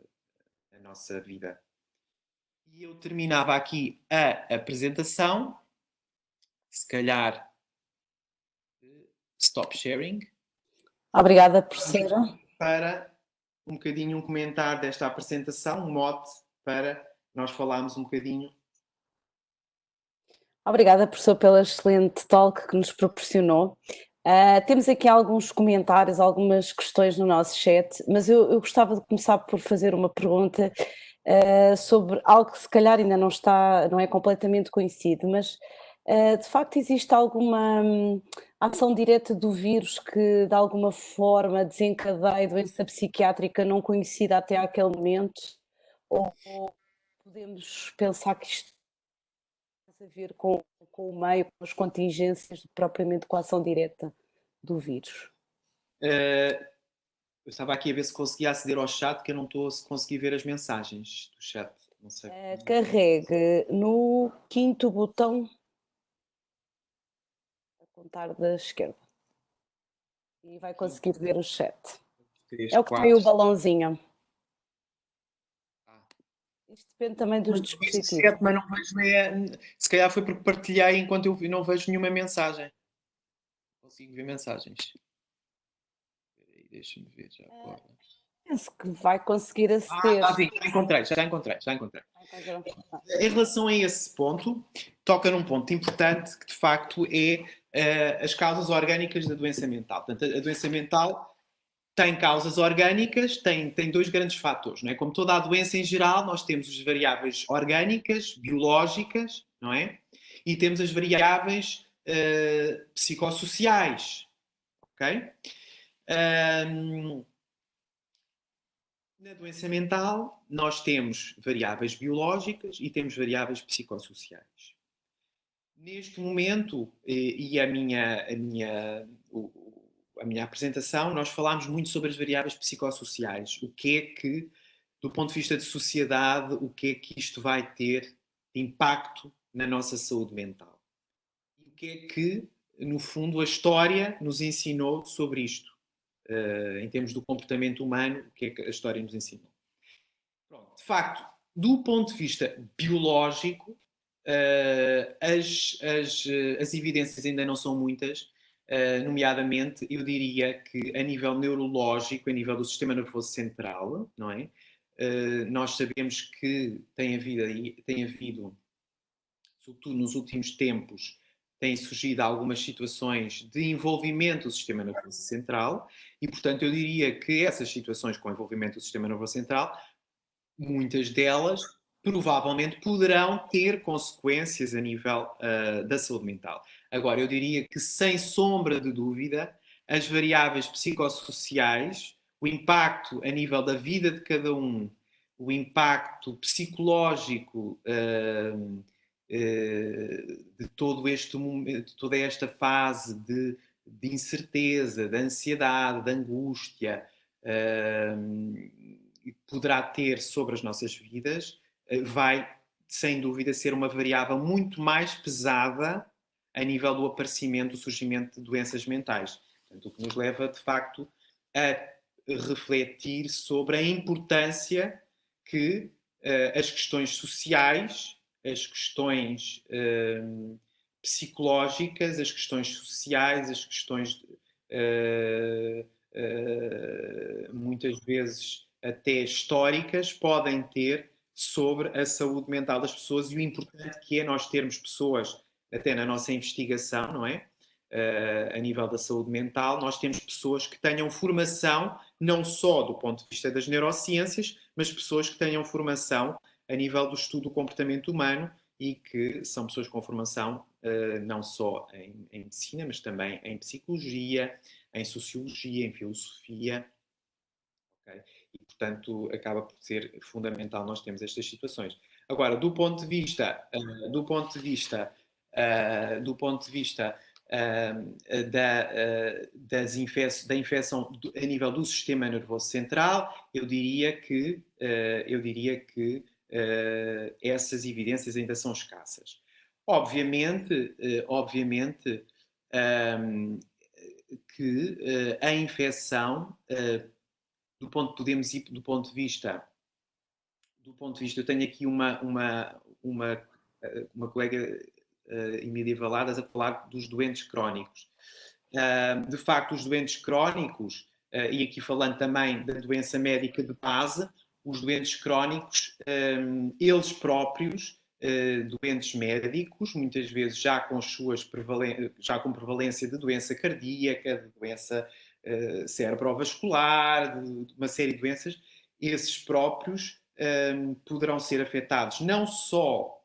vida. E eu terminava aqui a apresentação, se calhar stop sharing. Obrigada, professora. Para um bocadinho um comentário desta apresentação, um mote para nós falarmos um bocadinho. Obrigada, professor, pela excelente talk que nos proporcionou. Temos aqui alguns comentários, algumas questões no nosso chat, mas eu gostava de começar por fazer uma pergunta sobre algo que se calhar ainda não é completamente conhecido, mas de facto existe alguma ação direta do vírus que de alguma forma desencadeia doença psiquiátrica não conhecida até àquele momento? Ou podemos pensar que isto a ver com o meio, com as contingências, propriamente com a ação direta do vírus? Eu estava aqui a ver se conseguia aceder ao chat, que eu não estou a conseguir ver as mensagens do chat. Não sei. Carregue no quinto botão a contar da esquerda e vai conseguir ver o chat. 3, É o que 4. tem o balãozinho. Isto depende também dos dispositivos. Chat, mas não vejo, se calhar foi porque partilhei enquanto eu não vejo nenhuma mensagem. Não consigo ver mensagens. Deixa-me ver já agora. Penso que vai conseguir aceder. Sim, já encontrei. Em relação a esse ponto, toca num ponto importante que de facto é as causas orgânicas da doença mental. Portanto, a doença mental tem causas orgânicas, tem dois grandes fatores, não é? Como toda a doença em geral, nós temos as variáveis orgânicas, biológicas, não é? E temos as variáveis psicossociais, ok? Na doença mental, nós temos variáveis biológicas e temos variáveis psicossociais. Neste momento, e a minha apresentação, nós falámos muito sobre as variáveis psicossociais. O que é que, do ponto de vista de sociedade, o que é que isto vai ter de impacto na nossa saúde mental? E o que é que no fundo, a história nos ensinou sobre isto. Em termos do comportamento humano, o que é que a história nos ensinou. Pronto, de facto, do ponto de vista biológico, as evidências ainda não são muitas, nomeadamente, eu diria que a nível neurológico, a nível do sistema nervoso central, não é? Nós sabemos que tem havido, sobretudo nos últimos tempos, têm surgido algumas situações de envolvimento do sistema nervoso central e, portanto, eu diria que essas situações com envolvimento do sistema nervoso central, muitas delas provavelmente poderão ter consequências a nível da saúde mental. Agora, eu diria que, sem sombra de dúvida, as variáveis psicossociais, o impacto a nível da vida de cada um, o impacto psicológico de todo este momento, de toda esta fase de incerteza, de ansiedade, de angústia, poderá ter sobre as nossas vidas, vai, sem dúvida, ser uma variável muito mais pesada a nível do aparecimento, do surgimento de doenças mentais. Portanto, o que nos leva, de facto, a refletir sobre a importância que as questões sociais, as questões psicológicas, as questões sociais, as questões muitas vezes até históricas podem ter sobre a saúde mental das pessoas e o importante que é nós termos pessoas, até na nossa investigação, não é? A nível da saúde mental, nós temos pessoas que tenham formação, não só do ponto de vista das neurociências, mas pessoas que tenham formação a nível do estudo do comportamento humano e que são pessoas com formação não só em medicina, mas também em psicologia, em sociologia, em filosofia. Okay? E, portanto, acaba por ser fundamental nós termos estas situações. Agora, do ponto de vista da infecção a nível do sistema nervoso central, eu diria que essas evidências ainda são escassas. Obviamente, que a infecção, do ponto de vista, eu tenho aqui uma colega, Emília Valadas, a falar dos doentes crónicos. De facto, os doentes crónicos, e aqui falando também da doença médica de base, os doentes crónicos, eles próprios, doentes médicos, muitas vezes já com prevalência de doença cardíaca, de doença cerebrovascular, de uma série de doenças, esses próprios poderão ser afetados não só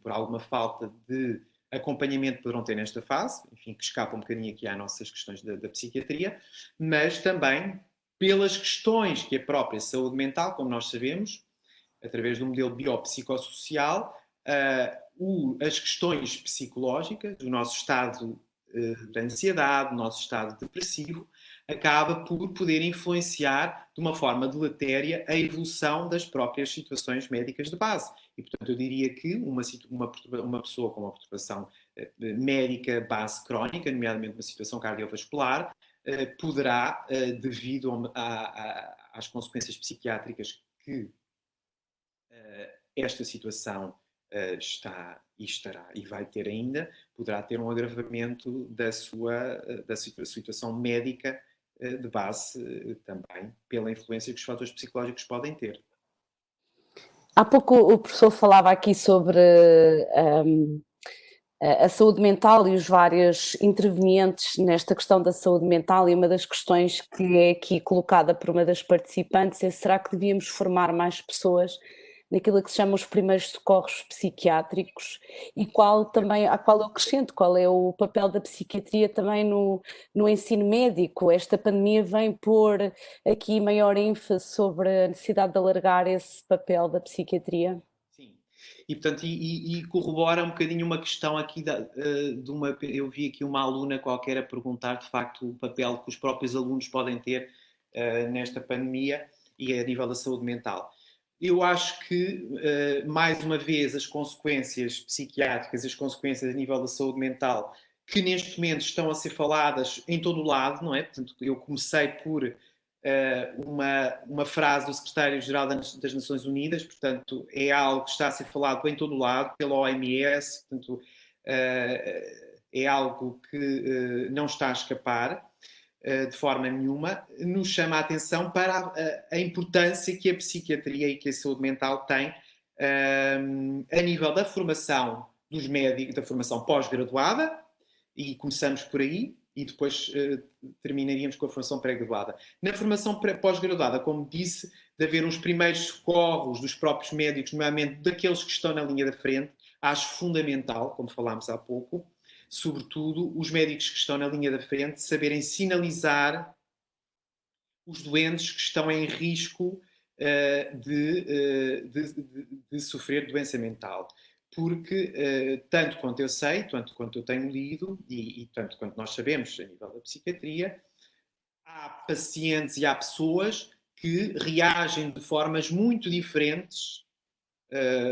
por alguma falta de acompanhamento que poderão ter nesta fase, enfim, que escapa um bocadinho aqui às nossas questões da psiquiatria, mas também pelas questões que a própria saúde mental, como nós sabemos, através do modelo biopsicossocial, as questões psicológicas, o nosso estado de ansiedade, o nosso estado depressivo, acaba por poder influenciar de uma forma deletéria a evolução das próprias situações médicas de base. E, portanto, eu diria que uma pessoa com uma perturbação médica base crónica, nomeadamente uma situação cardiovascular, poderá, devido às consequências psiquiátricas que esta situação está e estará e vai ter ainda, poderá ter um agravamento da situação médica de base também, pela influência que os fatores psicológicos podem ter. Há pouco o professor falava aqui sobre a saúde mental e os vários intervenientes nesta questão da saúde mental, e uma das questões que é aqui colocada por uma das participantes é: será que devíamos formar mais pessoas naquilo que se chama os primeiros socorros psiquiátricos, e a qual eu acrescento, qual é o papel da psiquiatria também no ensino médico? Esta pandemia vem pôr aqui maior ênfase sobre a necessidade de alargar esse papel da psiquiatria. Sim, e portanto, corrobora um bocadinho uma questão aqui eu vi aqui uma aluna qualquer a perguntar de facto o papel que os próprios alunos podem ter nesta pandemia e a nível da saúde mental. Eu acho que, mais uma vez, as consequências psiquiátricas, as consequências a nível da saúde mental, que neste momento estão a ser faladas em todo o lado, não é? Portanto, eu comecei por uma frase do secretário-geral das Nações Unidas, portanto, é algo que está a ser falado em todo o lado, pela OMS, portanto, é algo que não está a escapar de forma nenhuma, nos chama a atenção para a importância que a psiquiatria e que a saúde mental têm a nível da formação dos médicos, da formação pós-graduada, e começamos por aí, e depois terminaríamos com a formação pré-graduada. Na formação pós-graduada, como disse, de haver uns primeiros socorros dos próprios médicos, nomeadamente daqueles que estão na linha da frente, acho fundamental, como falámos há pouco, sobretudo os médicos que estão na linha da frente, saberem sinalizar os doentes que estão em risco de sofrer doença mental. Porque, tanto quanto eu sei, tanto quanto eu tenho lido, e tanto quanto nós sabemos a nível da psiquiatria, há pacientes e há pessoas que reagem de formas muito diferentes,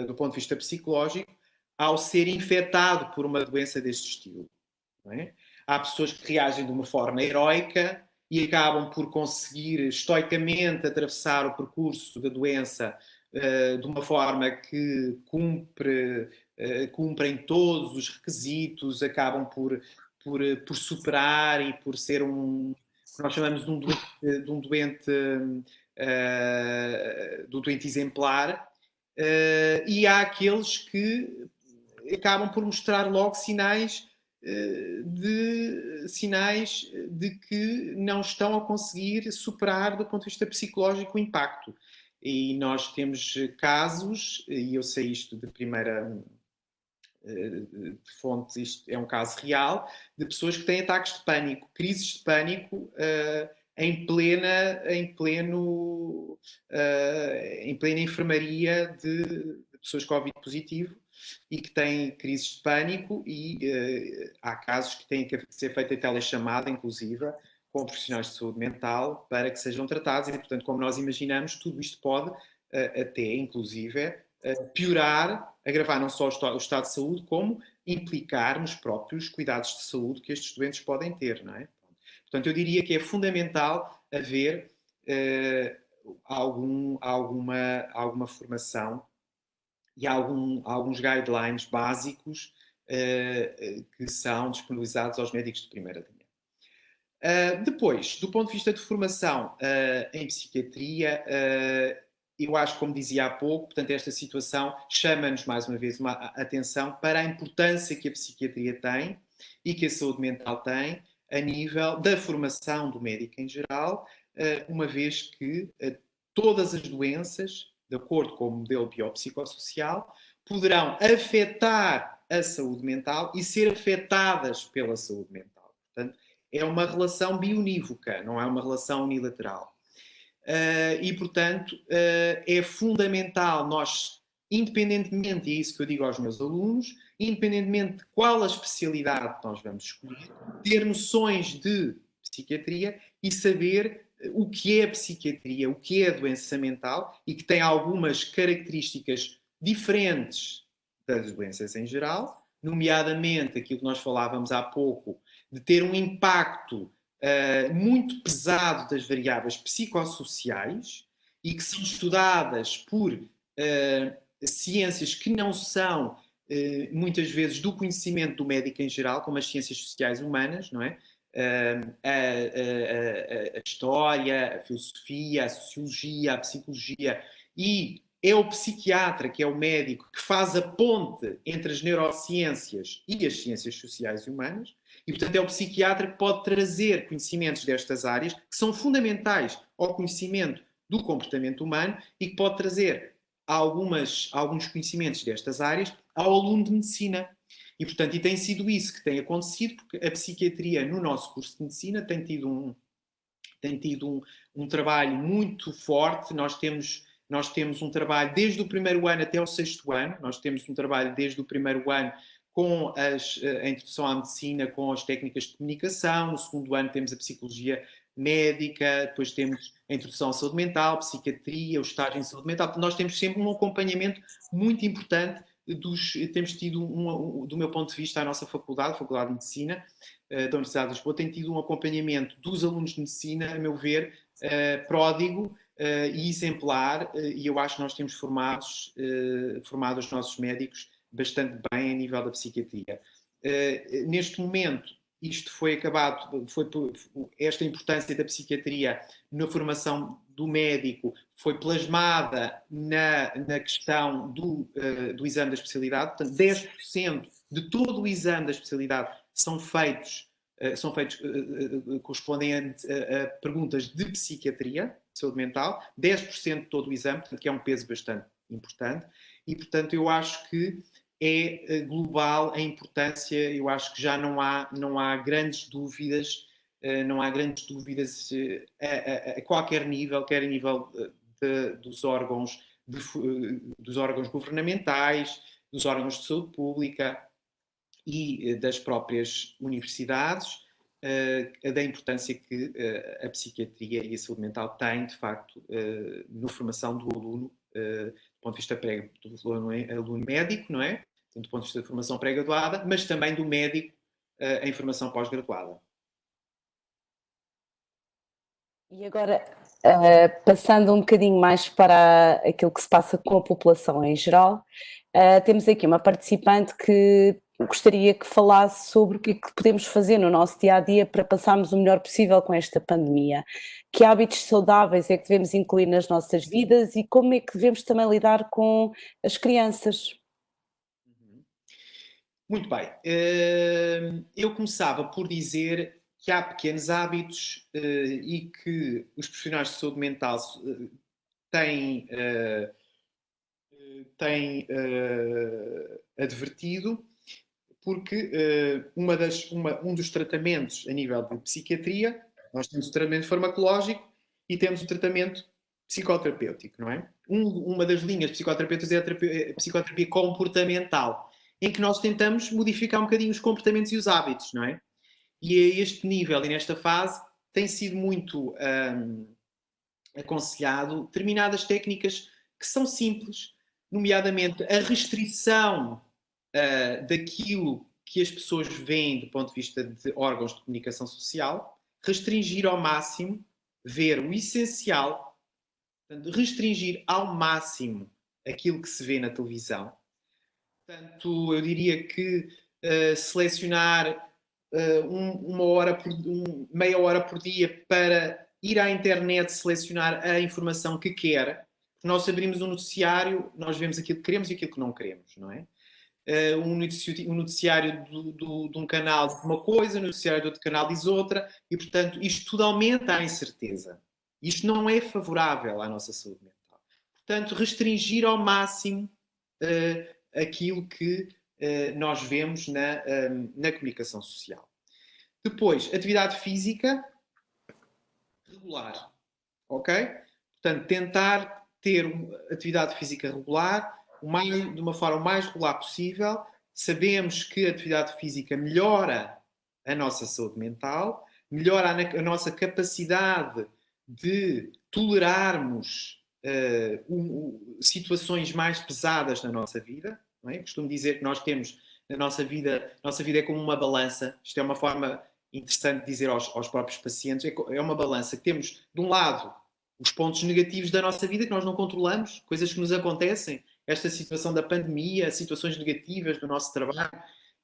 do ponto de vista psicológico, ao ser infectado por uma doença deste estilo. Não é? Há pessoas que reagem de uma forma heroica e acabam por conseguir estoicamente atravessar o percurso da doença de uma forma que cumprem todos os requisitos, acabam por superar e por ser que nós chamamos de um doente exemplar. E há aqueles que acabam por mostrar logo sinais de que não estão a conseguir superar do ponto de vista psicológico o impacto. E nós temos casos, e eu sei isto de primeira de fonte, isto é um caso real, de pessoas que têm ataques de pânico, crises de pânico em plena enfermaria de pessoas Covid positivo e que têm crises de pânico e há casos que têm que ser feita telechamada, inclusive, com profissionais de saúde mental para que sejam tratados e, portanto, como nós imaginamos, tudo isto pode até, inclusive, piorar, agravar não só o estado de saúde, como implicar nos próprios cuidados de saúde que estes doentes podem ter, não é? Portanto, eu diria que é fundamental haver alguma formação e alguns guidelines básicos que são disponibilizados aos médicos de primeira linha. Depois, do ponto de vista de formação em psiquiatria, eu acho, como dizia há pouco, portanto, esta situação chama-nos mais uma vez uma atenção para a importância que a psiquiatria tem e que a saúde mental tem a nível da formação do médico em geral, uma vez que todas as doenças, de acordo com o modelo biopsicossocial, poderão afetar a saúde mental e ser afetadas pela saúde mental. Portanto, é uma relação bionívoca, não é uma relação unilateral. E, portanto, é fundamental nós, independentemente, e é isso que eu digo aos meus alunos, independentemente de qual a especialidade nós vamos escolher, ter noções de psiquiatria e saber o que é a psiquiatria, o que é a doença mental e que tem algumas características diferentes das doenças em geral, nomeadamente aquilo que nós falávamos há pouco, de ter um impacto muito pesado das variáveis psicossociais e que são estudadas por ciências que não são muitas vezes do conhecimento do médico em geral, como as ciências sociais humanas, não é? A história, a filosofia, a sociologia, a psicologia, e é o psiquiatra, que é o médico, que faz a ponte entre as neurociências e as ciências sociais e humanas, e, portanto, é o psiquiatra que pode trazer conhecimentos destas áreas que são fundamentais ao conhecimento do comportamento humano e que pode trazer alguns conhecimentos destas áreas ao aluno de medicina. E, portanto, tem sido isso que tem acontecido, porque a psiquiatria no nosso curso de medicina tem tido um trabalho muito forte. Nós temos um trabalho desde o primeiro ano até o sexto ano. Nós temos um trabalho desde o primeiro ano com a introdução à medicina, com as técnicas de comunicação. No segundo ano temos a psicologia médica, depois temos a introdução à saúde mental, psiquiatria, o estágio em saúde mental. Nós temos sempre um acompanhamento muito importante temos tido, do meu ponto de vista, a nossa faculdade, a Faculdade de Medicina da Universidade de Lisboa, tem tido um acompanhamento dos alunos de medicina, a meu ver, pródigo e exemplar, e eu acho que nós temos formado os nossos médicos bastante bem a nível da psiquiatria. Neste momento, isto foi acabado, esta importância da psiquiatria na formação do médico foi plasmada na questão do exame da especialidade. Portanto, 10% de todo o exame da especialidade são feitos correspondentes a perguntas de psiquiatria, de saúde mental, 10% de todo o exame, portanto, que é um peso bastante importante, e, portanto, eu acho que é global a importância, eu acho que já não há grandes dúvidas, a qualquer nível, quer a nível dos órgãos governamentais, dos órgãos de saúde pública e das próprias universidades, da importância que a psiquiatria e a saúde mental têm, de facto, na formação do aluno, do ponto de vista do aluno médico, não é? Do ponto de vista da formação pré-graduada, mas também do médico em formação pós-graduada. E agora, passando um bocadinho mais para aquilo que se passa com a população em geral, temos aqui uma participante que gostaria que falasse sobre o que é que podemos fazer no nosso dia-a-dia para passarmos o melhor possível com esta pandemia. Que hábitos saudáveis é que devemos incluir nas nossas vidas e como é que devemos também lidar com as crianças? Muito bem. Eu começava por dizer que há pequenos hábitos e que os profissionais de saúde mental têm advertido, porque um dos tratamentos a nível de psiquiatria, nós temos o tratamento farmacológico e temos o tratamento psicoterapêutico, não é? Uma das linhas psicoterapêuticas é a psicoterapia comportamental, em que nós tentamos modificar um bocadinho os comportamentos e os hábitos, não é? E a este nível e nesta fase tem sido muito aconselhado determinadas técnicas que são simples, nomeadamente a restrição daquilo que as pessoas veem do ponto de vista de órgãos de comunicação social, restringir ao máximo, ver o essencial, portanto, restringir ao máximo aquilo que se vê na televisão. Portanto, eu diria que selecionar meia hora por dia para ir à internet selecionar a informação que quer. Nós abrimos um noticiário, nós vemos aquilo que queremos e aquilo que não queremos, não é? Um noticiário de um canal diz uma coisa, um noticiário de outro canal diz outra, e, portanto, isto tudo aumenta a incerteza. Isto não é favorável à nossa saúde mental. Portanto, restringir ao máximo aquilo que nós vemos na comunicação social. Depois, atividade física regular, ok? Portanto, tentar ter atividade física regular, de uma forma mais regular possível. Sabemos que a atividade física melhora a nossa saúde mental, melhora a nossa capacidade de tolerarmos situações mais pesadas na nossa vida. Não é? Costumo dizer que nós temos na nossa vida é como uma balança. Isto é uma forma interessante de dizer aos próprios pacientes. É uma balança que temos, de um lado, os pontos negativos da nossa vida que nós não controlamos, coisas que nos acontecem, esta situação da pandemia, situações negativas do nosso trabalho,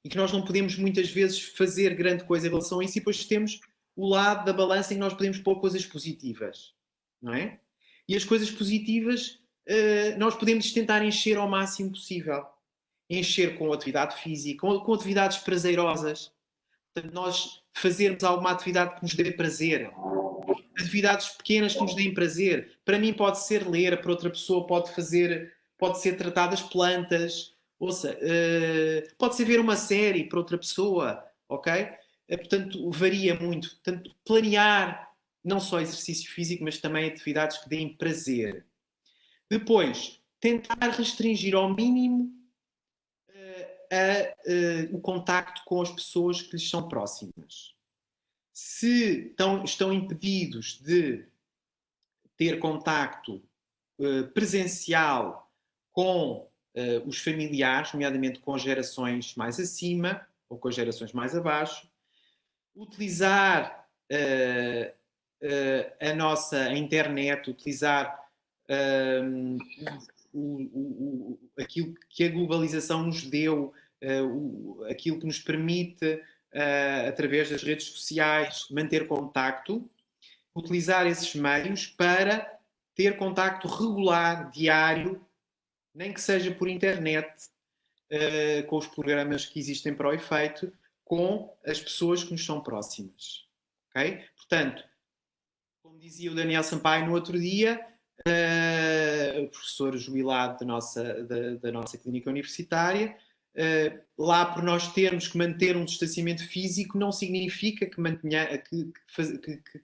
e que nós não podemos muitas vezes fazer grande coisa em relação a isso, e depois temos o lado da balança em que nós podemos pôr coisas positivas, não é? E as coisas positivas nós podemos tentar encher ao máximo possível. Encher com atividade física, com atividades prazerosas. Portanto, nós fazermos alguma atividade que nos dê prazer. Atividades pequenas que nos deem prazer. Para mim pode ser ler, para outra pessoa pode ser tratar das plantas, ouça, pode ser ver uma série para outra pessoa, ok? Portanto, varia muito. Portanto, planear não só exercício físico, mas também atividades que deem prazer. Depois, tentar restringir ao mínimo o contacto com as pessoas que lhes são próximas. Se estão impedidos de ter contacto presencial com os familiares, nomeadamente com as gerações mais acima ou com as gerações mais abaixo, utilizar a internet, utilizar aquilo que a globalização nos deu, aquilo que nos permite, através das redes sociais, manter contacto, utilizar esses meios para ter contacto regular, diário, nem que seja por internet, com os programas que existem para o efeito, com as pessoas que nos são próximas. Okay? Portanto, como dizia o Daniel Sampaio no outro dia, o professor jubilado da nossa clínica universitária, lá por nós termos que manter um distanciamento físico não significa que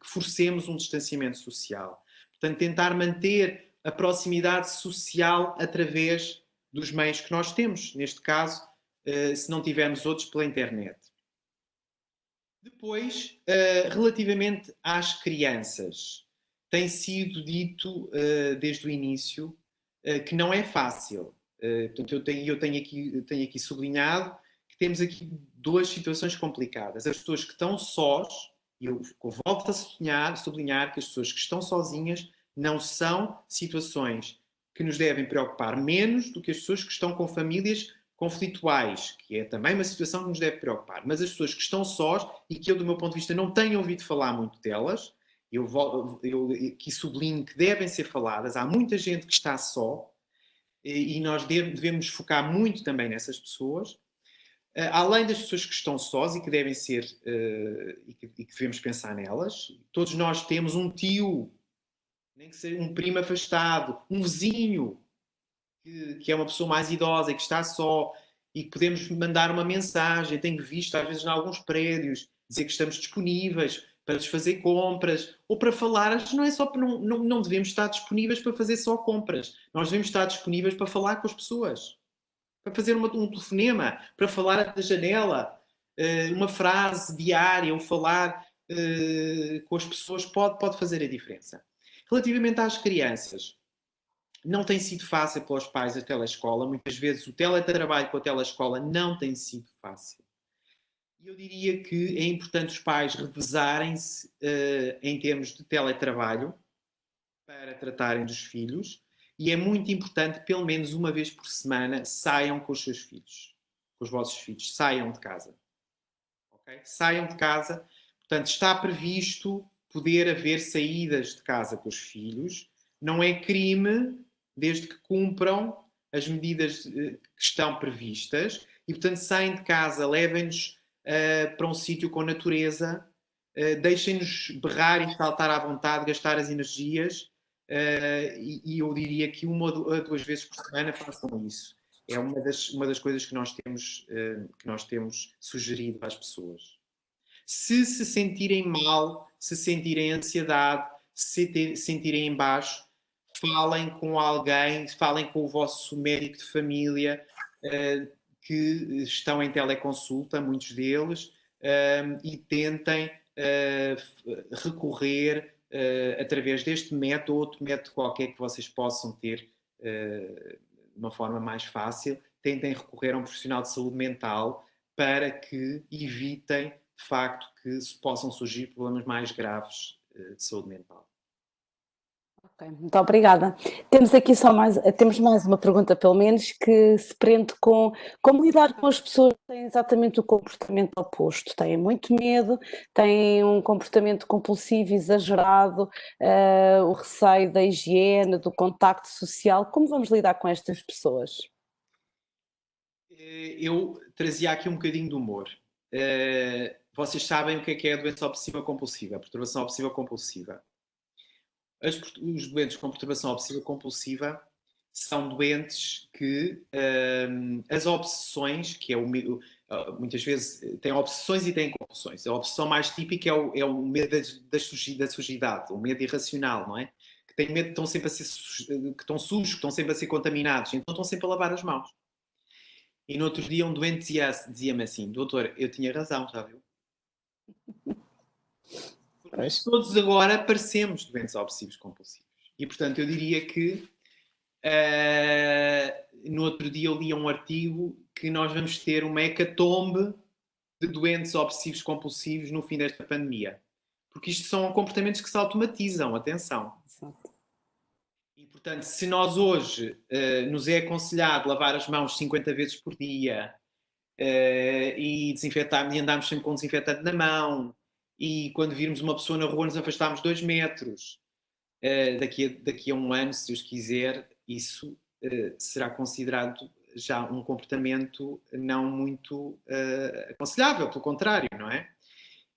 forcemos um distanciamento social. Portanto, tentar manter a proximidade social através dos meios que nós temos, neste caso, se não tivermos outros, pela internet. Depois, relativamente às crianças, tem sido dito desde o início que não é fácil. Portanto, eu tenho aqui sublinhado que temos aqui duas situações complicadas. As pessoas que estão sós, e eu volto a sublinhar que as pessoas que estão sozinhas não são situações que nos devem preocupar menos do que as pessoas que estão com famílias conflituais, que é também uma situação que nos deve preocupar. Mas as pessoas que estão sós e que eu, do meu ponto de vista, não tenho ouvido falar muito delas, eu aqui sublinho que devem ser faladas. Há muita gente que está só e nós devemos focar muito também nessas pessoas. Além das pessoas que estão sós e que devem ser e que devemos pensar nelas, todos nós temos um tio, nem que seja um primo afastado, um vizinho que é uma pessoa mais idosa e que está só e que podemos mandar uma mensagem. Tenho visto, às vezes, em alguns prédios, dizer que estamos disponíveis para lhes fazer compras ou para falar. Não é só não devemos estar disponíveis para fazer só compras. Nós devemos estar disponíveis para falar com as pessoas, para fazer um telefonema, para falar da janela, uma frase diária ou falar com as pessoas pode fazer a diferença. Relativamente às crianças, não tem sido fácil para os pais a telescola. Muitas vezes o teletrabalho com a telescola não tem sido fácil. E eu diria que é importante os pais revezarem-se em termos de teletrabalho para tratarem dos filhos. E é muito importante, pelo menos uma vez por semana, saiam com os seus filhos, com os vossos filhos. Saiam de casa. Okay? Saiam de casa. Portanto, está previsto poder haver saídas de casa com os filhos. Não é crime, desde que cumpram as medidas que estão previstas e, portanto, saem de casa, levem-nos para um sítio com natureza, deixem-nos berrar e saltar à vontade, gastar as energias e eu diria que uma ou duas vezes por semana façam isso. É uma das coisas que nós temos sugerido às pessoas. Se sentirem mal, se sentirem ansiedade, se sentirem em baixo, falem com alguém, falem com o vosso médico de família, que estão em teleconsulta, muitos deles, e tentem recorrer através deste método ou outro método qualquer que vocês possam ter de uma forma mais fácil. Tentem recorrer a um profissional de saúde mental para que evitem, de facto, que possam surgir problemas mais graves de saúde mental. Ok, muito obrigada. Temos mais uma pergunta, pelo menos, que se prende com como lidar com as pessoas que têm exatamente o comportamento oposto. Têm muito medo, têm um comportamento compulsivo exagerado, o receio da higiene, do contacto social. Como vamos lidar com estas pessoas? Eu trazia aqui um bocadinho de humor. Vocês sabem o que é a doença obsessiva compulsiva, a perturbação obsessiva compulsiva. Os doentes com perturbação obsessiva compulsiva são doentes que as obsessões, que é muitas vezes têm obsessões e têm compulsões. A obsessão mais típica é o medo da sujidade, o medo irracional, não é? Que têm medo, que estão sempre a ser que estão sujos, que estão sempre a ser contaminados, então estão sempre a lavar as mãos. E no outro dia um doente dizia-me assim: doutor, eu tinha razão, já viu? Pois. Todos agora parecemos doentes obsessivos compulsivos. E, portanto, eu diria que no outro dia eu li um artigo que nós vamos ter uma hecatombe de doentes obsessivos compulsivos no fim desta pandemia. Porque isto são comportamentos que se automatizam, atenção. Exato. E, portanto, se nós hoje nos é aconselhado lavar as mãos 50 vezes por dia e desinfetar, e andarmos sempre com desinfetante na mão, e quando virmos uma pessoa na rua nos afastarmos 2 metros, daqui a um ano, se Deus quiser, isso será considerado já um comportamento não muito aconselhável, pelo contrário, não é?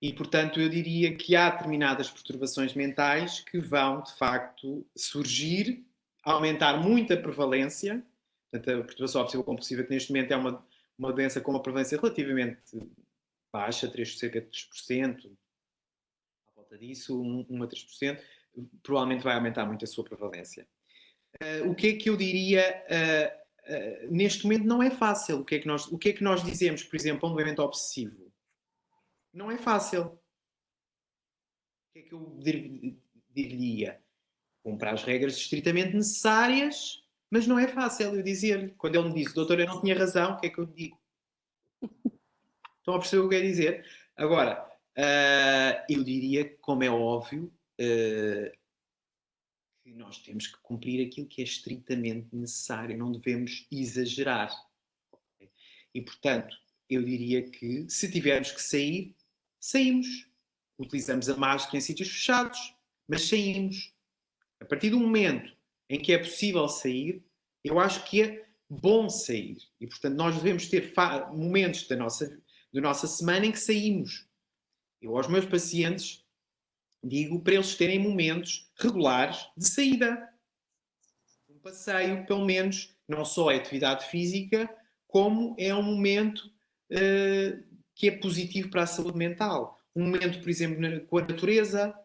E, portanto, eu diria que há determinadas perturbações mentais que vão, de facto, surgir, aumentar muito a prevalência. Portanto, a perturbação obsessivo-compulsiva, que neste momento é uma doença com uma prevalência relativamente baixa, cerca de 3%, à volta disso, 1 a 3%, provavelmente vai aumentar muito a sua prevalência. O que é que eu diria? Neste momento não é fácil. O que é que nós dizemos, por exemplo, a um doente obsessivo? Não é fácil. O que é que eu diria? Comprar as regras estritamente necessárias, mas não é fácil eu dizer-lhe. Quando ele me disse, doutor, eu não tinha razão, o que é que eu digo? Estão a perceber o que eu quero dizer? Agora, eu diria, como é óbvio, que nós temos que cumprir aquilo que é estritamente necessário, não devemos exagerar. E, portanto, eu diria que se tivermos que sair, saímos. Utilizamos a máscara em sítios fechados, mas saímos. A partir do momento em que é possível sair, eu acho que é bom sair. E, portanto, nós devemos ter momentos da nossa semana em que saímos. Eu aos meus pacientes digo para eles terem momentos regulares de saída. Um passeio, pelo menos, não só é atividade física, como é um momento que é positivo para a saúde mental. Um momento, por exemplo, com a natureza.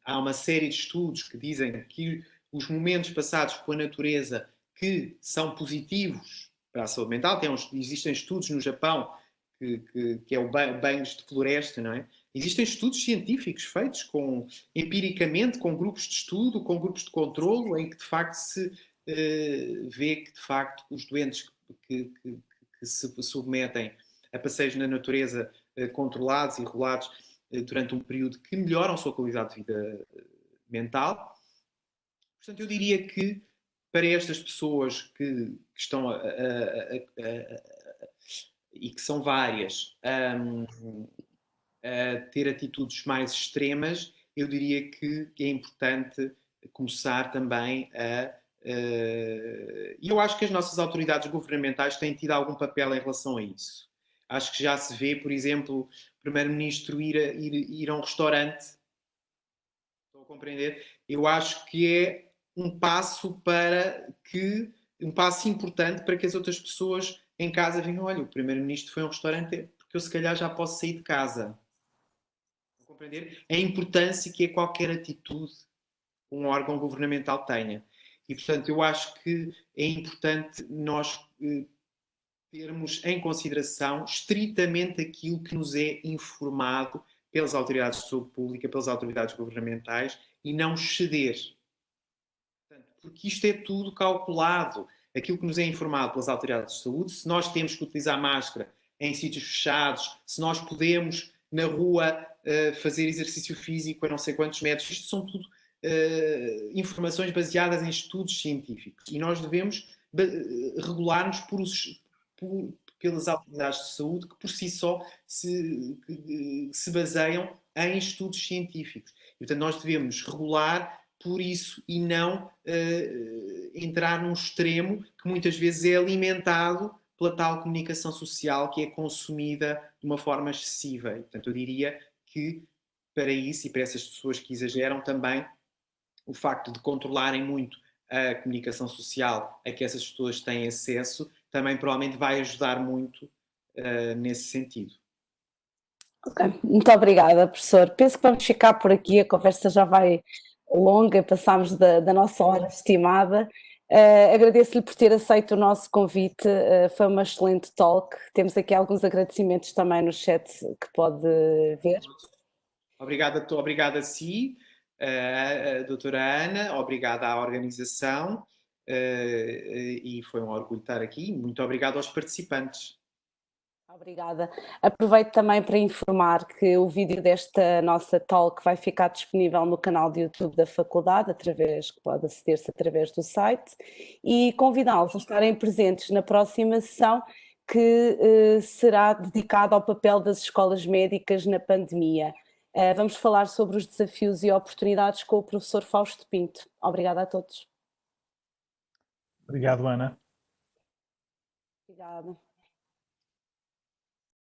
Há uma série de estudos que dizem que os momentos passados com a natureza que são positivos para a saúde mental, existem estudos no Japão que é o banhos de floresta, não é? Existem estudos científicos feitos empiricamente com grupos de estudo, com grupos de controlo, em que de facto se vê que de facto os doentes que se submetem a passeios na natureza controlados e regulados durante um período que melhoram a sua qualidade de vida mental. Portanto, eu diria que para estas pessoas que estão e que são várias a ter atitudes mais extremas, eu diria que é importante começar também e eu acho que as nossas autoridades governamentais têm tido algum papel em relação a isso. Acho que já se vê, por exemplo, o primeiro-ministro ir a um restaurante. Estou a compreender? Eu acho que é um passo importante para que as outras pessoas em casa venham, olha, o primeiro-ministro foi a um restaurante porque eu se calhar já posso sair de casa. Estão a compreender? A importância que é qualquer atitude que um órgão governamental tenha. E, portanto, eu acho que é importante nós termos em consideração estritamente aquilo que nos é informado pelas autoridades de saúde pública, pelas autoridades governamentais e não ceder. Portanto, porque isto é tudo calculado. Aquilo que nos é informado pelas autoridades de saúde, se nós temos que utilizar máscara em sítios fechados, se nós podemos na rua fazer exercício físico a não sei quantos metros, isto são tudo informações baseadas em estudos científicos. E nós devemos regular-nos pelas autoridades de saúde que por si só se baseiam em estudos científicos. E, portanto, nós devemos regular por isso e não entrar num extremo que muitas vezes é alimentado pela tal comunicação social que é consumida de uma forma excessiva. E, portanto, eu diria que para isso e para essas pessoas que exageram também o facto de controlarem muito a comunicação social a que essas pessoas têm acesso também provavelmente vai ajudar muito nesse sentido. Ok, muito obrigada, professor. Penso que vamos ficar por aqui, a conversa já vai longa, passámos da nossa hora estimada. Agradeço-lhe por ter aceito o nosso convite, foi uma excelente talk. Temos aqui alguns agradecimentos também no chat que pode ver. Obrigado a si, a doutora Ana, obrigado à organização e foi um orgulho estar aqui. Muito obrigado aos participantes. Obrigada. Aproveito também para informar que o vídeo desta nossa talk vai ficar disponível no canal de YouTube da faculdade, que pode aceder-se através do site, e convidá-los a estarem presentes na próxima sessão, que será dedicada ao papel das escolas médicas na pandemia. Vamos falar sobre os desafios e oportunidades com o professor Fausto Pinto. Obrigada a todos. Obrigado, Ana. Obrigada.